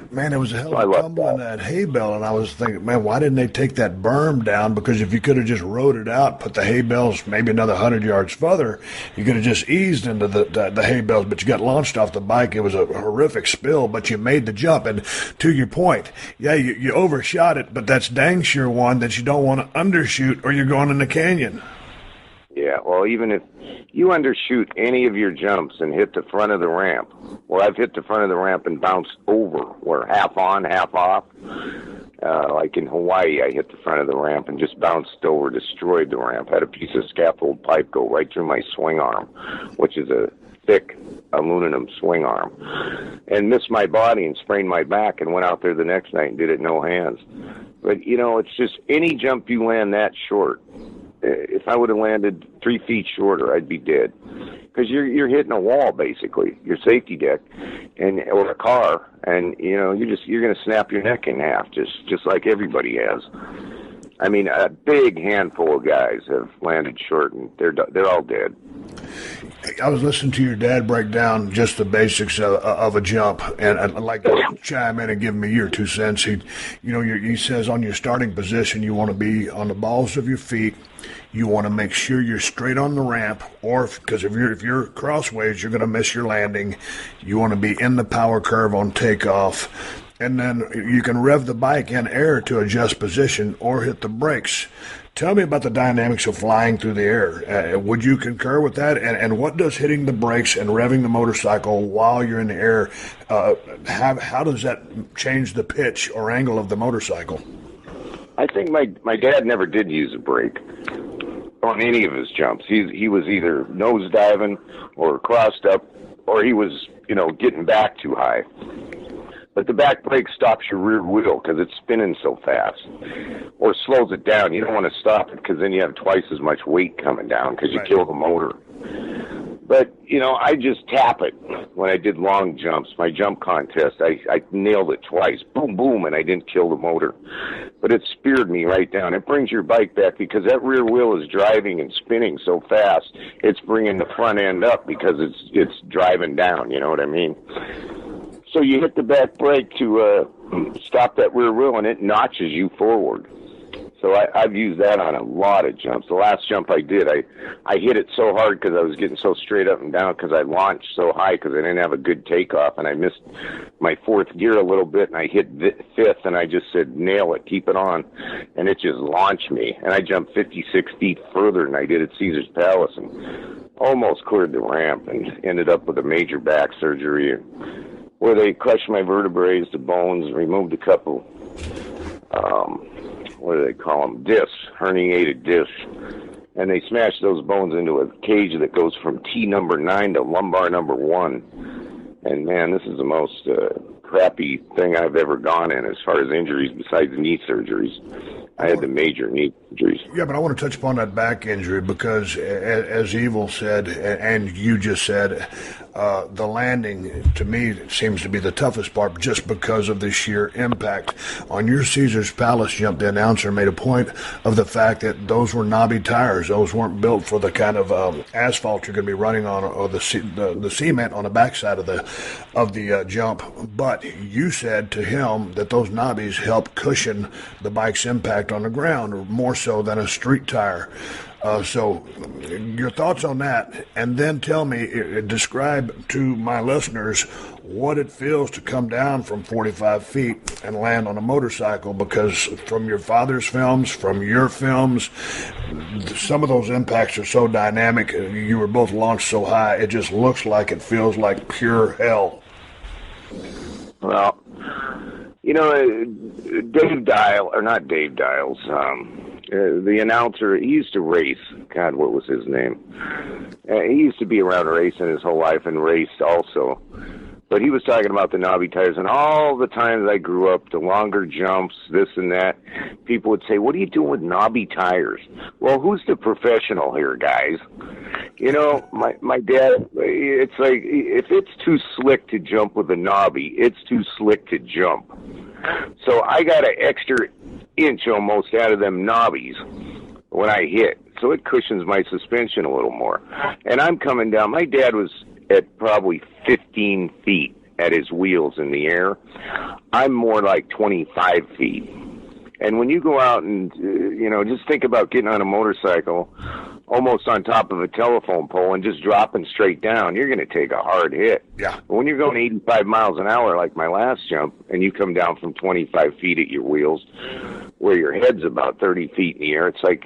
Man, it was a hell of a tumble in that hay bale, and I was thinking, man, why didn't they take that berm down? Because if you could have just rode it out, put the hay bales maybe another 100 yards further, you could have just eased into the hay bales, but you got launched off the bike. It was a horrific spill, but you made the jump. And to your point, you overshot it, but that's dang sure one that you don't want to undershoot or you're going in the canyon. Yeah, well, even if you undershoot any of your jumps and hit the front of the ramp, well, I've hit the front of the ramp and bounced over, where half on, half off. Like in Hawaii, I hit the front of the ramp and just bounced over, destroyed the ramp, had a piece of scaffold pipe go right through my swing arm, which is a thick aluminum swing arm, and missed my body and sprained my back, and went out there the next night and did it no hands. But, it's just any jump you land that short. If I would have landed 3 feet shorter, I'd be dead. Because you're hitting a wall, basically, your safety deck, or a car, and you're going to snap your neck in half, just like everybody has. I mean, a big handful of guys have landed short, and they're all dead. I was listening to your dad break down just the basics of a jump, and I'd like to chime in and give me your 2 cents. He says on your starting position, you want to be on the balls of your feet. You want to make sure you're straight on the ramp, because if you're crossways, you're going to miss your landing. You want to be in the power curve on takeoff. And then you can rev the bike in air to adjust position or hit the brakes. Tell me about the dynamics of flying through the air. Would you concur with that? And what does hitting the brakes and revving the motorcycle while you're in the air, how does that change the pitch or angle of the motorcycle? I think my dad never did use a brake on any of his jumps. He was either nose diving or crossed up, or he was, getting back too high. But the back brake stops your rear wheel because it's spinning so fast, or slows it down. You don't want to stop it because then you have twice as much weight coming down because you kill the motor. But, I just tap it when I did long jumps. My jump contest, I nailed it twice. Boom, boom, and I didn't kill the motor. But it speared me right down. It brings your bike back because that rear wheel is driving and spinning so fast, it's bringing the front end up because it's driving down, you know what I mean? So you hit the back brake to stop that rear wheel, and it notches you forward. So So I've used that on a lot of jumps. The last jump I did, I hit it so hard because I was getting so straight up and down because I launched so high because I didn't have a good takeoff, and I missed my fourth gear a little bit, and I hit fifth, and I just said, nail it, keep it on, and it just launched me. And I jumped 56 feet further than I did at Caesar's Palace and almost cleared the ramp and ended up with a major back surgery where they crushed my vertebrae, the bones, removed a couple, what do they call them, discs, herniated discs, and they smashed those bones into a cage that goes from T number 9 to lumbar number 1. And, man, this is the most crappy thing I've ever gone in as far as injuries besides knee surgeries. I had the major knee injuries. Yeah, but I want to touch upon that back injury because, as Evel said, and you just said, the landing, to me, seems to be the toughest part just because of the sheer impact. On your Caesar's Palace jump, the announcer made a point of the fact that those were knobby tires. Those weren't built for the kind of asphalt you're going to be running on, or the cement on the backside of the jump. But you said to him that those knobbies help cushion the bike's impact on the ground more so than a street tire. So your thoughts on that, and then tell me, describe to my listeners what it feels to come down from 45 feet and land on a motorcycle, because from your father's films, from your films, some of those impacts are so dynamic. You were both launched so high, it just looks like it feels like pure hell. Well, you know, Dave Dial, or not Dave Dials, the announcer, he used to race. God, what was his name? He used to be around racing his whole life and raced also. But he was talking about the knobby tires, and all the times I grew up, the longer jumps, this and that, people would say, what are you doing with knobby tires? Well, who's the professional here, guys? You know, my dad, it's like, if it's too slick to jump with a knobby, it's too slick to jump. So I got an extra inch almost out of them knobbies when I hit, so it cushions my suspension a little more. And I'm coming down. My dad was at probably 15 feet at his wheels in the air. I'm more like 25 feet. And when you go out and, just think about getting on a motorcycle almost on top of a telephone pole and just dropping straight down, you're going to take a hard hit. Yeah. But when you're going 85 miles an hour like my last jump, and you come down from 25 feet at your wheels, where your head's about 30 feet in the air, it's like,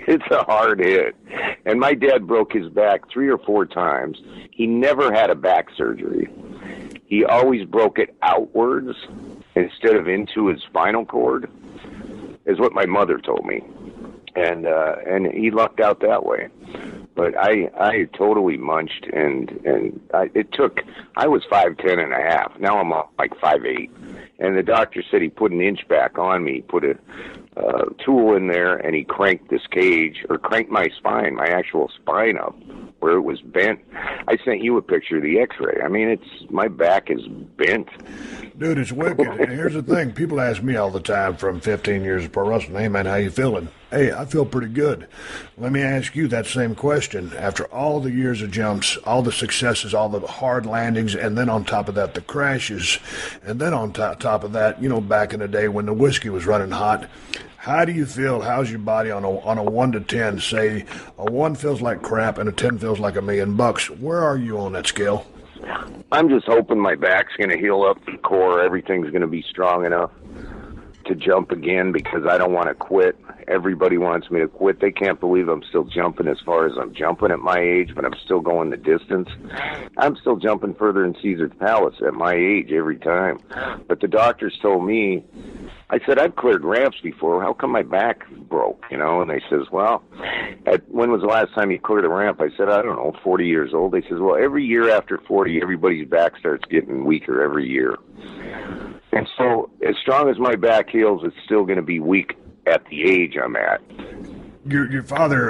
it's a hard hit. And my dad broke his back 3 or 4 times. He never had a back surgery. He always broke it outwards instead of into his spinal cord, is what my mother told me. And he lucked out that way. But I totally munched, and I was 5'10" and a half. Now I'm up like 5'8". And the doctor said he put an inch back on me, put a tool in there, and he cranked this cage, or cranked my spine, my actual spine up, where it was bent. I sent you a picture of the x-ray. I mean, my back is bent. Dude, it's wicked. And here's the thing. People ask me all the time from 15 years of pro wrestling, hey, man, how you feeling? Hey, I feel pretty good. Let me ask you that same question. After all the years of jumps, all the successes, all the hard landings, and then on top of that, the crashes, and then on top of that, back in the day when the whiskey was running hot, how do you feel? How's your body on a 1 to 10? Say a 1 feels like crap and a 10 feels like $1 million. Where are you on that scale? I'm just hoping my back's going to heal up, the core, everything's going to be strong enough to jump again, because I don't want to quit. Everybody wants me to quit. They can't believe I'm still jumping as far as I'm jumping at my age, but I'm still going the distance. I'm still jumping further in Caesar's Palace at my age every time. But the doctors told me, I said, I've cleared ramps before. How come my back broke? And they says, well, when was the last time you cleared a ramp? I said, I don't know, 40 years old. They says, well, every year after 40, everybody's back starts getting weaker every year. And so as strong as my back heals, it's still going to be weak at the age I'm at. Your father,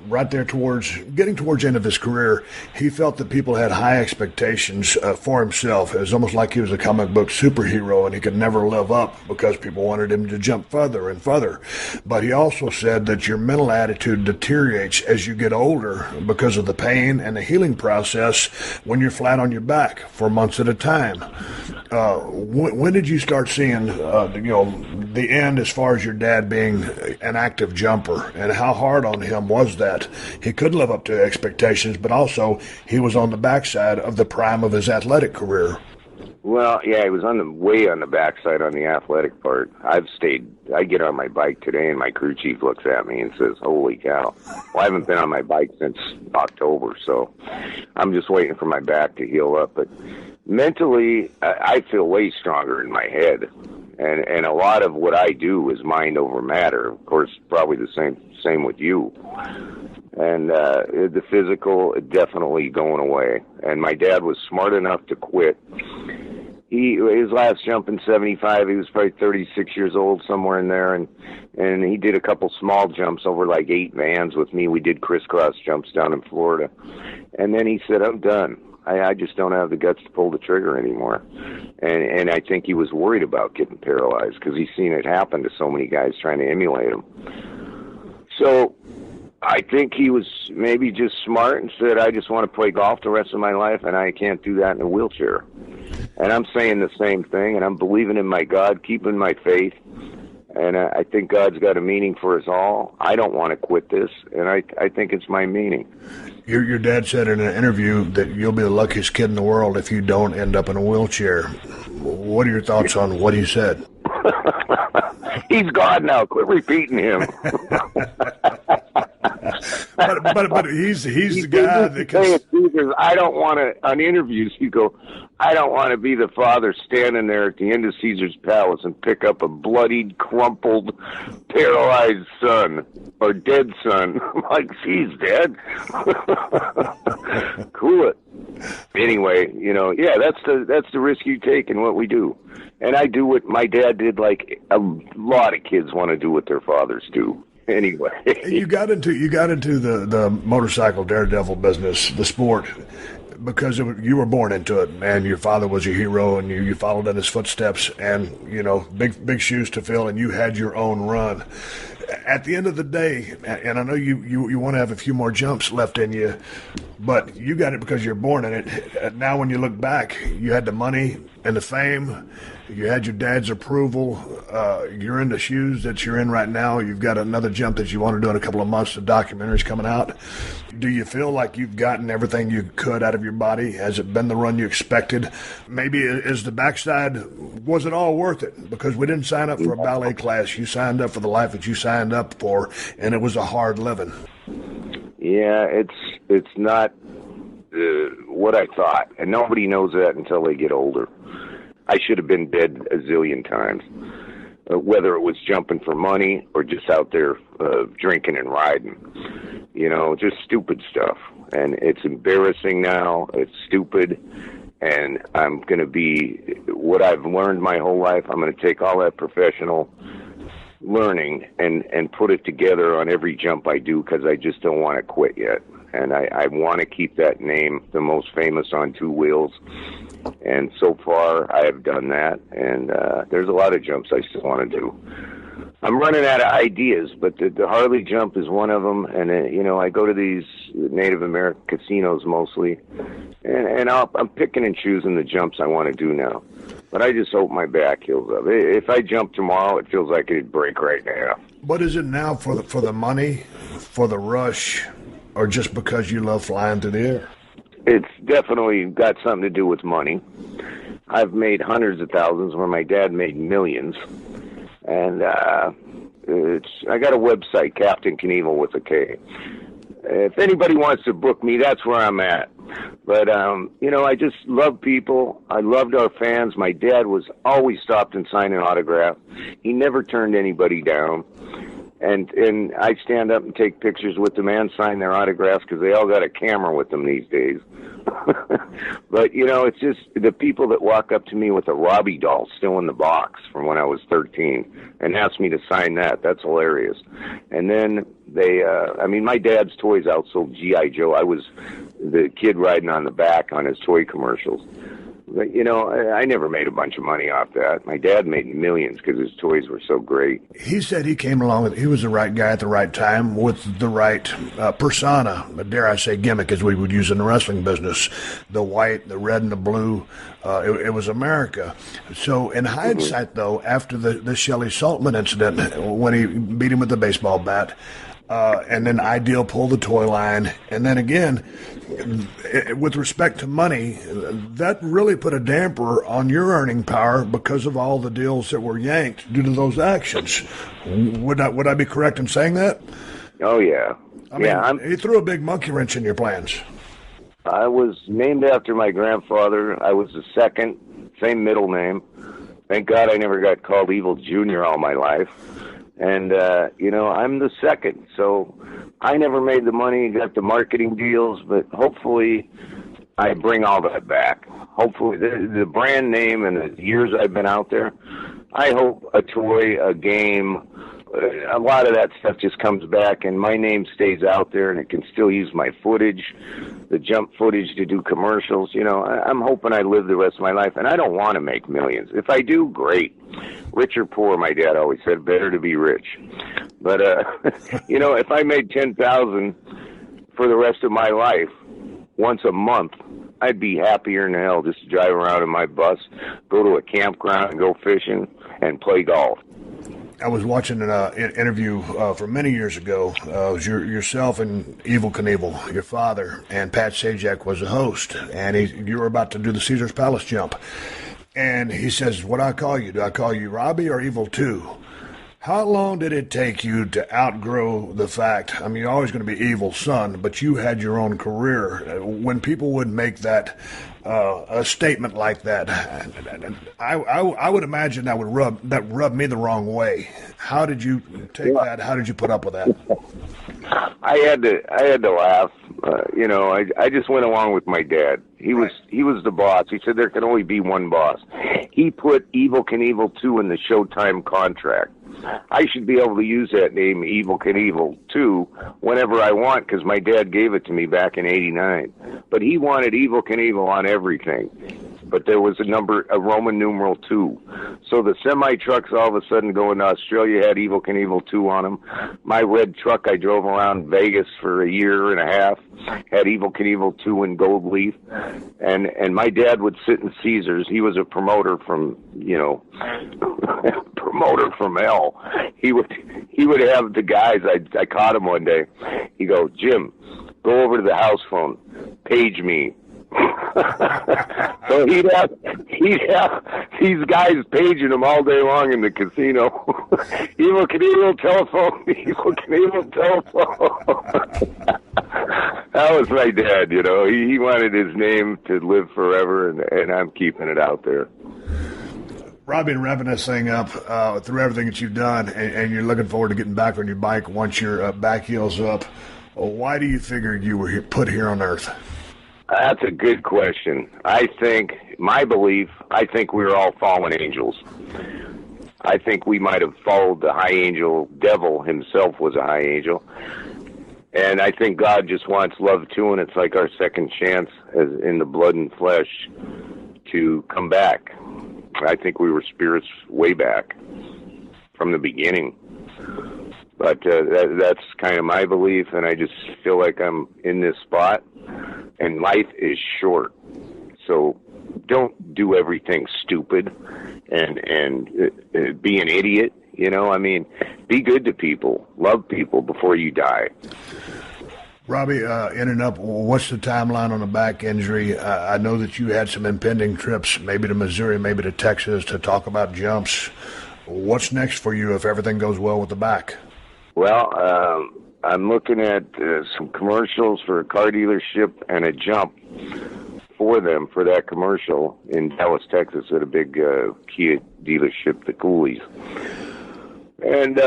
right there getting towards the end of his career, he felt that people had high expectations for himself. It was almost like he was a comic book superhero and he could never live up because people wanted him to jump further and further. But he also said that your mental attitude deteriorates as you get older because of the pain and the healing process when you're flat on your back for months at a time. When did you start seeing, the end as far as your dad being an active jumper? And how hard on him was that? He could live up to expectations, but also he was on the backside of the prime of his athletic career. Well, yeah, he was way on the backside on the athletic part. I get on my bike today and my crew chief looks at me and says, holy cow. Well, I haven't been on my bike since October, so I'm just waiting for my back to heal up. But mentally, I feel way stronger in my head. And a lot of what I do is mind over matter. Of course, probably the same with you. And the physical definitely going away. And my dad was smart enough to quit. His last jump in 75, he was probably 36 years old, somewhere in there, and he did a couple small jumps over like 8 vans with me. We did crisscross jumps down in Florida. And then he said, I'm done. I just don't have the guts to pull the trigger anymore. And I think he was worried about getting paralyzed because he's seen it happen to so many guys trying to emulate him. So I think he was maybe just smart and said, I just want to play golf the rest of my life, and I can't do that in a wheelchair. And I'm saying the same thing, and I'm believing in my God, keeping my faith. And I think God's got a meaning for us all. I don't want to quit this, and I think it's my meaning. Your dad said in an interview that you'll be the luckiest kid in the world if you don't end up in a wheelchair. What are your thoughts on what he said? He's God now. Quit repeating him. but he's the guy that can... I don't want to, on interviews, you go, I don't want to be the father standing there at the end of Caesar's palace and pick up a bloodied, crumpled, paralyzed son or dead son. I'm like, geez, Dad. Cool it. Anyway, yeah, that's the risk you take in what we do. And I do what my dad did, like a lot of kids want to do what their fathers do. Anyway, you got into the motorcycle daredevil business, the sport, because you were born into it, and your father was your hero, and you followed in his footsteps, and big shoes to fill, and you had your own run. At the end of the day, and I know you want to have a few more jumps left in you, but you got it because you're born in it. Now when you look back, you had the money and the fame, you had your dad's approval, you're in the shoes that you're in right now, you've got another jump that you want to do in a couple of months, the documentary's coming out. Do you feel like you've gotten everything you could out of your body? Has it been the run you expected? Maybe is the backside, was it all worth it? Because we didn't sign up for a ballet class. You signed up for the life that you signed up for, and it was a hard living. Yeah, it's not what I thought, and nobody knows that until they get older. I should have been dead a zillion times, whether it was jumping for money or just out there drinking and riding, just stupid stuff. And it's embarrassing now. It's stupid. And I'm going to be what I've learned my whole life. I'm going to take all that professional learning and put it together on every jump I do, because I just don't want to quit yet. And I want to keep that name the most famous on 2 wheels. And so far, I have done that. And there's a lot of jumps I still want to do. I'm running out of ideas, but the Harley jump is one of them. And, I go to these Native American casinos mostly. And I'm picking and choosing the jumps I want to do now. But I just hope my back heals up. If I jump tomorrow, it feels like it'd break right now. What is it now for the money, for the rush, or just because you love flying through the air? It's definitely got something to do with money. I've made hundreds of thousands where my dad made millions. And I got a website, Captain Knievel with a K. If anybody wants to book me, that's where I'm at. But, I just love people. I loved our fans. My dad was always stopped and signed an autograph. He never turned anybody down. And I stand up and take pictures with them and sign their autographs because they all got a camera with them these days. But, you know, it's just the people that walk up to me with a Robbie doll still in the box from when I was 13 and ask me to sign that. That's hilarious. And then they, I mean, my dad's toys outsold G.I. Joe. I was the kid riding on the back on his toy commercials. But, you know, I never made a bunch of money off that. My dad made millions because his toys were so great. He said he came along with, he was the right guy at the right time with the right persona, dare I say gimmick, as we would use in the wrestling business. The white, the red, and the blue. It was America. So in hindsight, though, after the Shelley Saltman incident, when he beat him with the baseball bat, and then Ideal pulled the toy line. And then again, with respect to money, that really put a damper on your earning power because of all the deals that were yanked due to those actions. Would I be correct in saying that? Oh, yeah. I mean, he threw a big monkey wrench in your plans. I was named after my grandfather. I was the second, same middle name. Thank God I never got called Evil Jr. all my life. And, you know, I'm the second, so I never made the money, got the marketing deals, but hopefully I bring all that back. Hopefully the brand name and the years I've been out there, I hope a toy, a game, a lot of that stuff just comes back and my name stays out there and it can still use my footage, the jump footage to do commercials. You know, I'm hoping I live the rest of my life, and I don't want to make millions. If I do, great. Rich or poor, my dad always said, better to be rich. But, you know, if I made $10,000 for the rest of my life, once a month, I'd be happier than hell just to drive around in my bus, go to a campground and go fishing and play golf. I was watching an interview from many years ago. It was yourself and Evel Knievel, your father, and Pat Sajak was the host. And you were about to do the Caesar's Palace jump. And he says, what do I call you? Do I call you Robbie or Evil 2? How long did it take you to outgrow the fact, I mean, you're always going to be Evil's son, but you had your own career. When people would make that, a statement like that, I would imagine that would rub me the wrong way. How did you take that? How did you put up with that? I had to laugh. You know, I just went along with my dad. He was the boss. He said there can only be one boss. He put Evel Knievel 2 in the Showtime contract. I should be able to use that name, Evel Knievel 2, whenever I want, because my dad gave it to me back in '89. But he wanted Evel Knievel on everything. But there was a Roman numeral 2. So the semi-trucks all of a sudden going to Australia had Evel Knievel 2 on them. My red truck I drove around Vegas for a year and a half had Evel Knievel 2 in gold leaf. And my dad would sit in Ceasar's. He was a promoter from, you know, promoter from hell. He would have the guys, I caught him one day. He go, Jim, go over to the house phone, page me. So he'd have these guys paging him all day long in the casino. Evel Knievel telephone, Evel Knievel telephone. That was my dad, you know. He wanted his name to live forever, and I'm keeping it out there. Robbie, wrapping this thing up through everything that you've done, and you're looking forward to getting back on your bike once your back heals up. Why do you figure you were put here on Earth? That's a good question. I think we were all fallen angels. I think we might have followed the high angel. Devil himself was a high angel. And I think God just wants love too, and it's like our second chance as in the blood and flesh to come back. I think we were spirits way back from the beginning. But that's kind of my belief, and I just feel like I'm in this spot. And life is short, so don't do everything stupid and be an idiot. You know, I mean, be good to people, love people before you die. Robbie, in and up, what's the timeline on the back injury? I know that you had some impending trips, maybe to Missouri, maybe to Texas, to talk about jumps. What's next for you if everything goes well with the back? Well, I'm looking at some commercials for a car dealership and a jump for them for that commercial in Dallas, Texas at a big Kia dealership, the Coolies. And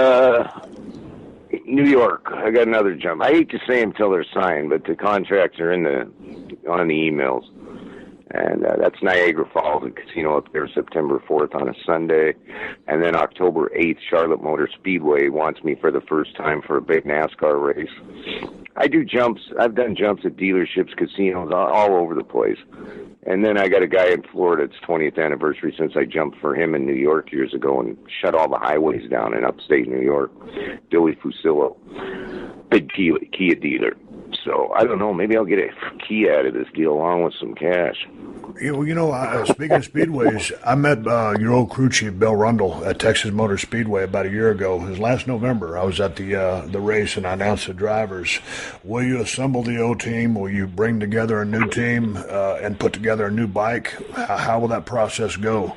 New York. I got another jump. I hate to say them till they're signed, but the contracts are on the emails. And that's Niagara Falls, a casino up there, September 4th on a Sunday. And then October 8th, Charlotte Motor Speedway wants me for the first time for a big NASCAR race. I do jumps. I've done jumps at dealerships, casinos, all over the place. And then I got a guy in Florida, it's 20th anniversary since I jumped for him in New York years ago and shut all the highways down in upstate New York. Billy Fusillo, big Kia dealer. So I don't know, maybe I'll get a key out of this deal along with some cash. You know, speaking of speedways, I met your old crew chief, Bill Rundle, at Texas Motor Speedway about a year ago. It was last November. I was at the race, and I announced the drivers. Will you assemble the O team? Will you bring together a new team and put together a new bike? How will that process go?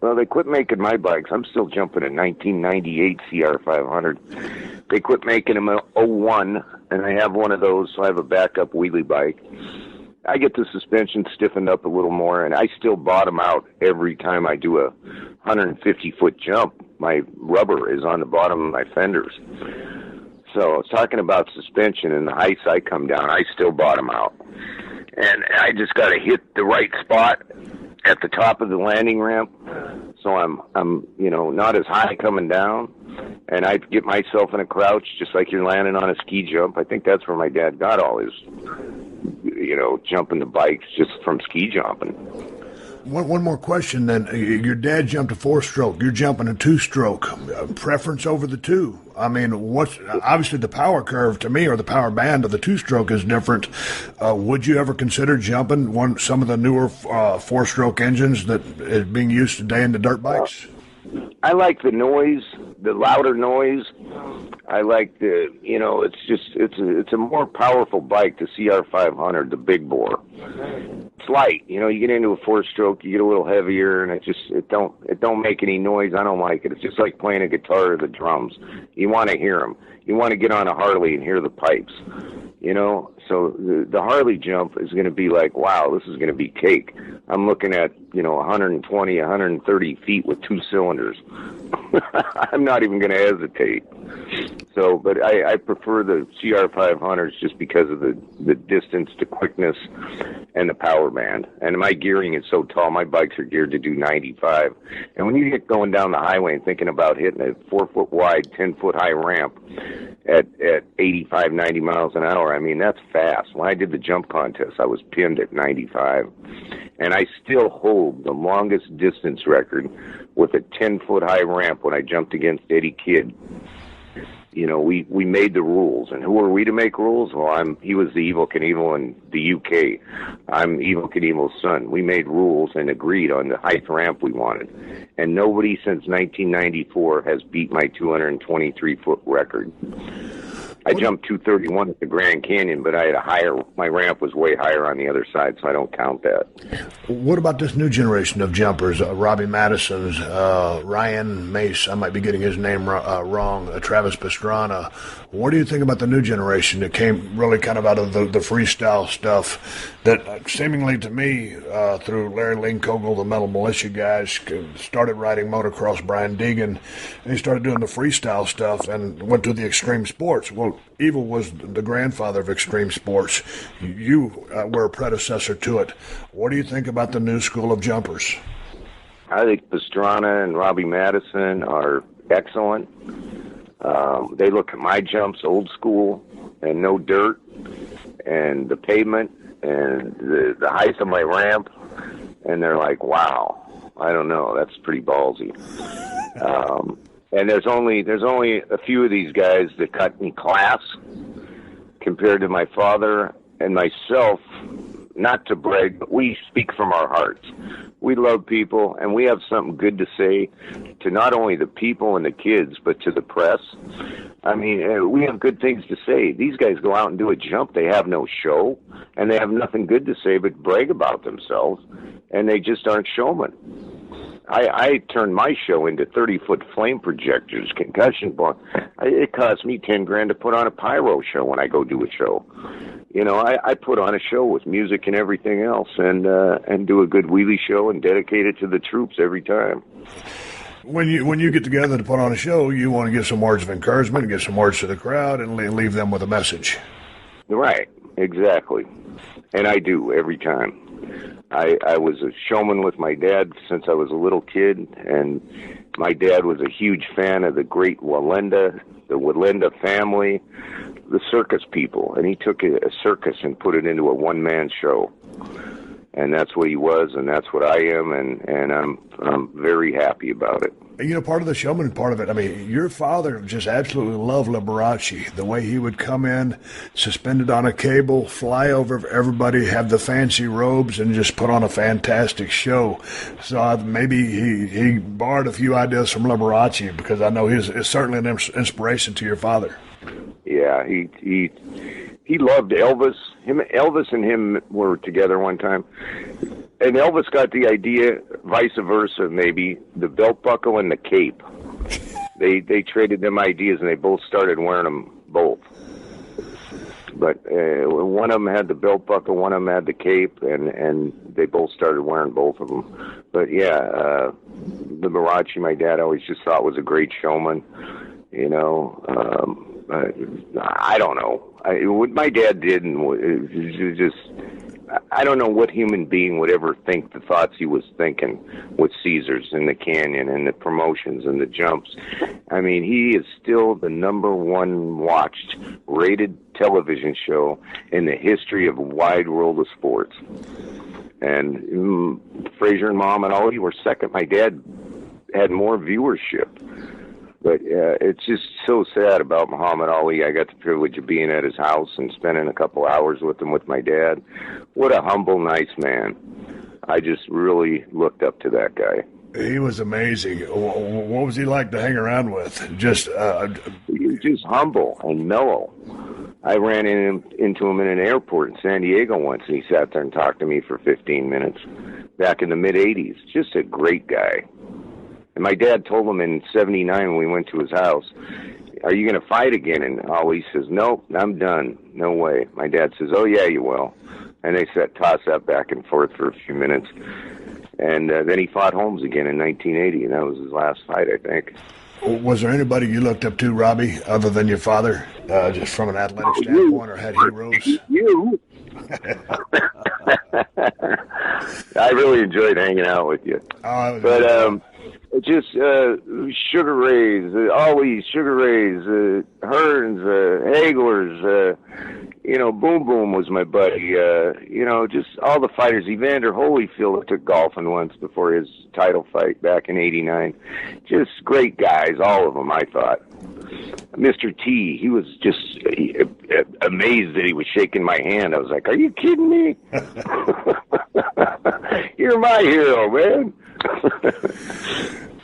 Well, they quit making my bikes. I'm still jumping a 1998 CR500. They quit making them in 01, and I have one of those, so I have a backup wheelie bike. I get the suspension stiffened up a little more, and I still bottom out every time I do a 150-foot jump. My rubber is on the bottom of my fenders. So I was talking about suspension, and the heights I come down, I still bottom out. And I just got to hit the right spot at the top of the landing ramp, so I'm not as high coming down, and I get myself in a crouch just like you're landing on a ski jump. I think that's where my dad got all his, jumping the bikes, just from ski jumping. One more question then. Your dad jumped a 4-stroke. You're jumping a 2-stroke. Preference over the 2? I mean, what's obviously the power curve to me, or the power band of the 2-stroke is different. Would you ever consider jumping some of the newer 4-stroke engines that is being used today in the dirt bikes? I like the noise, the louder noise. I like it's a more powerful bike, the CR500, the big bore. It's light, you get into a 4-stroke, you get a little heavier, and it don't make any noise. I don't like it. It's just like playing a guitar or the drums. You want to hear them. You want to get on a Harley and hear the pipes, So the Harley jump is going to be like, wow, this is going to be cake. I'm looking at, 120, 130 feet with 2 cylinders. I'm not even going to hesitate. So, but I prefer the CR500s just because of the distance, the quickness, and the power band. And my gearing is so tall, my bikes are geared to do 95. And when you get going down the highway and thinking about hitting a 4-foot wide, 10-foot high ramp at 85, 90 miles an hour, I mean, that's fast. When I did the jump contest, I was pinned at 95. And I still hold the longest distance record with a 10-foot high ramp when I jumped against Eddie Kidd. We made the rules. And who are we to make rules? Well, he was the Evel Knievel in the UK. I'm Evel Knievel's son. We made rules and agreed on the height ramp we wanted. And nobody since 1994 has beat my 223-foot record. I jumped 231 at the Grand Canyon, but I had my ramp was way higher on the other side, so I don't count that. What about this new generation of jumpers? Robbie Madison's, Ryan Mace, I might be getting his name wrong, Travis Pastrana. What do you think about the new generation that came really kind of out of the freestyle stuff that seemingly to me, through Larry Linkogel, the Metal Militia guys, started riding motocross, Brian Deegan, and he started doing the freestyle stuff and went to the extreme sports. Well, Evel was the grandfather of extreme sports. You were a predecessor to it. What do you think about the new school of jumpers? I think Pastrana and Robbie Madison are excellent. They look at my jumps, old school, and no dirt, and the pavement, and the height of my ramp, and they're like, wow, I don't know, that's pretty ballsy. And there's only a few of these guys that cut in class compared to my father and myself. Not to brag, but we speak from our hearts. We love people, and we have something good to say to not only the people and the kids, but to the press. I mean, we have good things to say. These guys go out and do a jump. They have no show, and they have nothing good to say but brag about themselves, and they just aren't showmen. I turned my show into 30-foot flame projectors, concussion ball. It cost me $10,000 to put on a pyro show when I go do a show. I put on a show with music and everything else, and do a good wheelie show and dedicate it to the troops every time. When you get together to put on a show, you want to give some words of encouragement, give some words to the crowd, and leave them with a message. Right, exactly. And I do every time. I was a showman with my dad since I was a little kid, and my dad was a huge fan of the great Wallenda, the Wallenda family, the circus people, and he took a circus and put it into a one-man show. And that's what he was, and that's what I am, and I'm very happy about it. You know, part of the showman part of it, I mean, your father just absolutely loved Liberace. The way he would come in, suspended on a cable, fly over everybody, have the fancy robes, and just put on a fantastic show. So maybe he borrowed a few ideas from Liberace, because I know he's certainly an inspiration to your father. Yeah, he loved Elvis. Elvis and him were together one time. And Elvis got the idea, vice versa, maybe, the belt buckle and the cape. They traded them ideas, and they both started wearing them both. But one of them had the belt buckle, one of them had the cape, and they both started wearing both of them. But, yeah, Liberace, my dad always just thought was a great showman, you know. I don't know. What my dad did, and just, I don't know what human being would ever think the thoughts he was thinking with Ceasar's and the Canyon and the promotions and the jumps. I mean, he is still the number one watched rated television show in the history of a wide world of sports. And Frazier and Muhammad Ali were second. My dad had more viewership. But it's just so sad about Muhammad Ali. I got the privilege of being at his house and spending a couple hours with him with my dad. What a humble, nice man. I just really looked up to that guy. He was amazing. What was he like to hang around with? He was just humble and mellow. I ran into him in an airport in San Diego once, and he sat there and talked to me for 15 minutes back in the mid-'80s. Just a great guy. And my dad told him in '79 when we went to his house, "Are you going to fight again?" And Ali says, "Nope, I'm done. No way." My dad says, "Oh, yeah, you will." And they toss that back and forth for a few minutes. And then he fought Holmes again in 1980, and that was his last fight, I think. Was there anybody you looked up to, Robbie, other than your father, just from an athletic standpoint, or had heroes? You. I really enjoyed hanging out with you. Just Sugar Rays, always Sugar Rays, Hearns, Haglers, Boom Boom was my buddy. Just all the fighters. Evander Holyfield took golfing once before his title fight back in '89. Just great guys, all of them, I thought. Mr. T, he was just amazed that he was shaking my hand. I was like, "Are you kidding me? You're my hero, man."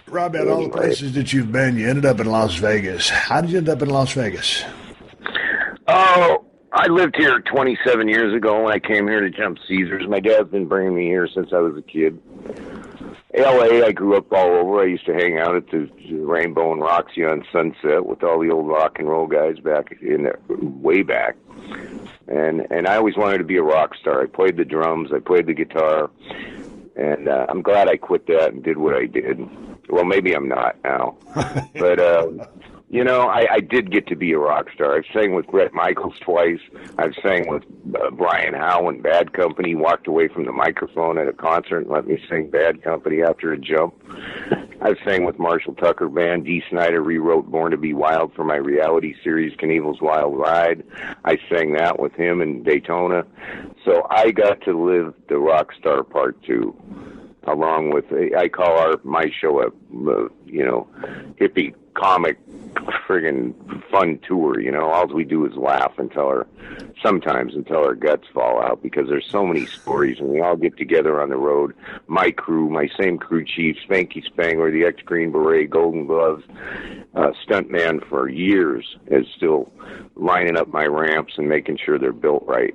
Robbie, at all the places that you've been, you ended up in Las Vegas. How did you end up in Las Vegas? Oh, I lived here 27 years ago when I came here to jump Ceasar's. My dad's been bringing me here since I was a kid. L.A., I grew up all over. I used to hang out at the Rainbow and Roxy on Sunset with all the old rock and roll guys back way back. And I always wanted to be a rock star. I played the drums. I played the guitar. And I'm glad I quit that and did what I did. Well, maybe I'm not now. But, I did get to be a rock star. I've sang with Bret Michaels twice. I've sang with Brian Howe in Bad Company, walked away from the microphone at a concert and let me sing Bad Company after a jump. I've sang with Marshall Tucker Band. Dee Snider rewrote Born to Be Wild for my reality series, Knievel's Wild Ride. I sang that with him in Daytona. So I got to live the rock star part too, along with, I call my show a, hippie comic friggin' fun tour, all we do is laugh sometimes until our guts fall out, because there's so many stories, and we all get together on the road. My crew, my same crew chief, Spanky Spangler, the ex-Green Beret, Golden Gloves, stuntman for years, is still lining up my ramps and making sure they're built right.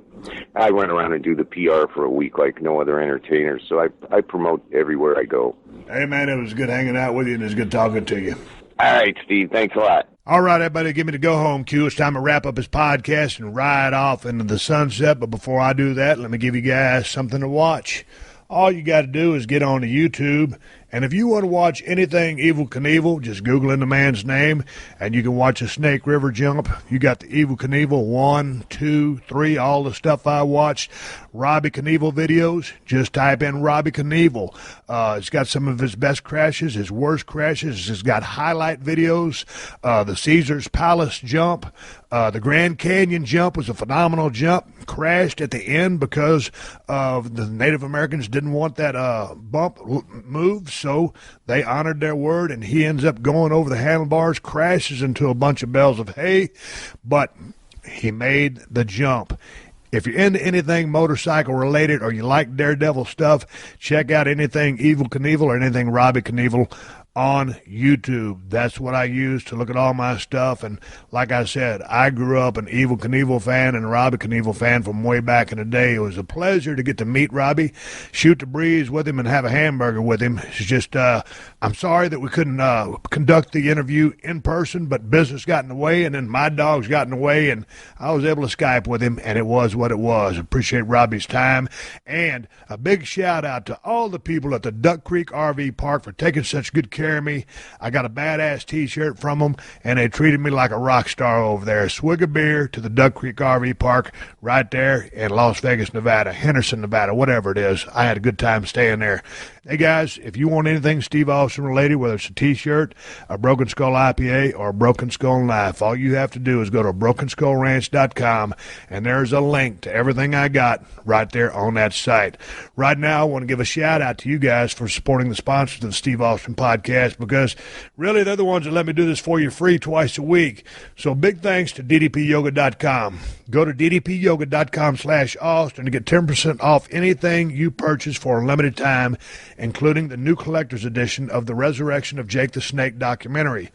I run around and do the PR for a week like no other entertainer, so I promote everywhere I go. Hey, man, it was good hanging out with you, and it was good talking to you. All right, Steve. Thanks a lot. All right, everybody, give me the go-home cue. It's time to wrap up his podcast and ride off into the sunset. But before I do that, let me give you guys something to watch. All you got to do is get on to YouTube And if you want to watch anything Evel Knievel, just Google in the man's name, and you can watch a Snake River jump. You got the Evel Knievel 1, 2, 3, all the stuff I watched. Robbie Knievel videos, just type in Robbie Knievel. It's got some of his best crashes, his worst crashes. It's got highlight videos. The Ceasar's Palace jump. The Grand Canyon jump was a phenomenal jump. Crashed at the end because of the Native Americans didn't want that bump moved, so they honored their word, and he ends up going over the handlebars, crashes into a bunch of bales of hay, but he made the jump. If you're into anything motorcycle related or you like Daredevil stuff, check out anything Evel Knievel or anything Robbie Knievel on YouTube. That's what I use to look at all my stuff. And like I said, I grew up an Evel Knievel fan and a Robbie Knievel fan from way back in the day. It was a pleasure to get to meet Robbie, shoot the breeze with him, and have a hamburger with him. It's just, I'm sorry that we couldn't conduct the interview in person, but business got in the way, and then my dogs got in the way, and I was able to Skype with him, and it was what it was. Appreciate Robbie's time, and a big shout out to all the people at the Duck Creek RV Park for taking such good care of me. I got a badass t-shirt from them, and they treated me like a rock star over there. Swig of beer to the Duck Creek RV Park right there in Las Vegas, Nevada, Henderson, Nevada, whatever it is. I had a good time staying there. Hey guys, if you want anything Steve Austin related, whether it's a t-shirt, a Broken Skull IPA, or a Broken Skull knife, all you have to do is go to BrokenSkullRanch.com, and there's a link to everything I got right there on that site. Right now, I want to give a shout out to you guys for supporting the sponsors of the Steve Austin Podcast, because really they're the ones that let me do this for you free twice a week. So big thanks to DDPyoga.com. Go to DDPyoga.com/Austin to get 10% off anything you purchase for a limited time, including the new collector's edition of the Resurrection of Jake the Snake documentary.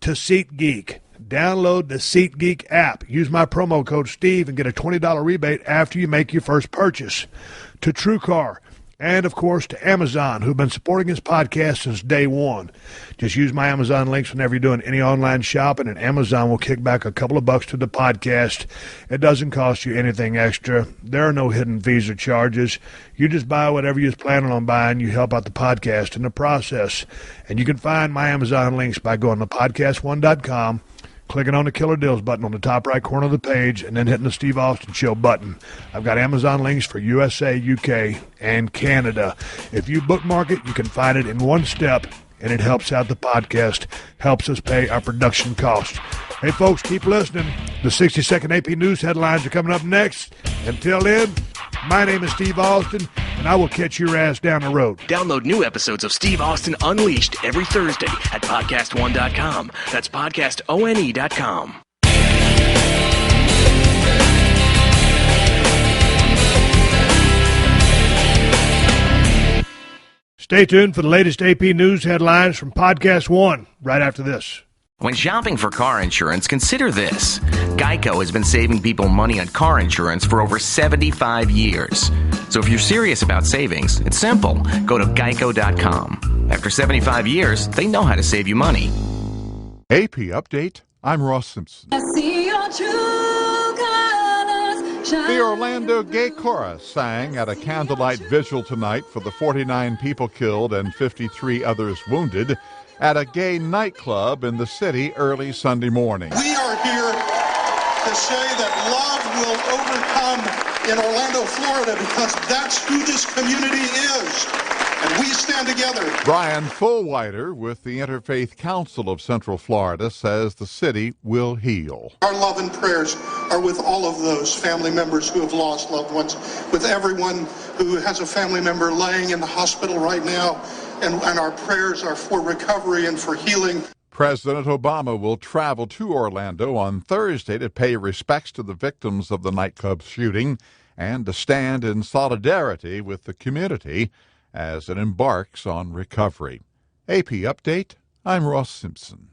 To SeatGeek. Download the SeatGeek app. Use my promo code Steve and get a $20 rebate after you make your first purchase. To TrueCar. And, of course, to Amazon, who've been supporting this podcast since day one. Just use my Amazon links whenever you're doing any online shopping, and Amazon will kick back a couple of bucks to the podcast. It doesn't cost you anything extra. There are no hidden fees or charges. You just buy whatever you're planning on buying. You help out the podcast in the process. And you can find my Amazon links by going to podcast1.com, clicking on the Killer Deals button on the top right corner of the page, and then hitting the Steve Austin Show button. I've got Amazon links for USA, UK, and Canada. If you bookmark it, you can find it in one step, and it helps out the podcast, helps us pay our production costs. Hey, folks, keep listening. The 60-second AP News headlines are coming up next. Until then, my name is Steve Austin, and I will catch your ass down the road. Download new episodes of Steve Austin Unleashed every Thursday at podcastone.com. That's podcastone.com. Stay tuned for the latest AP News headlines from Podcast One right after this. When shopping for car insurance, consider this. Geico has been saving people money on car insurance for over 75 years. So if you're serious about savings, it's simple. Go to geico.com. After 75 years, they know how to save you money. AP Update, I'm Ross Simpson. I see your true colors shine. The Orlando Gay Chorus sang at a candlelight vigil tonight for the 49 people killed and 53 others wounded at a gay nightclub in the city early Sunday morning. We are here to say that love will overcome in Orlando, Florida, because that's who this community is. And we stand together. Brian Fullwider with the Interfaith Council of Central Florida says the city will heal. Our love and prayers are with all of those family members who have lost loved ones, with everyone who has a family member laying in the hospital right now. And our prayers are for recovery and for healing. President Obama will travel to Orlando on Thursday to pay respects to the victims of the nightclub shooting and to stand in solidarity with the community as it embarks on recovery. AP Update, I'm Ross Simpson.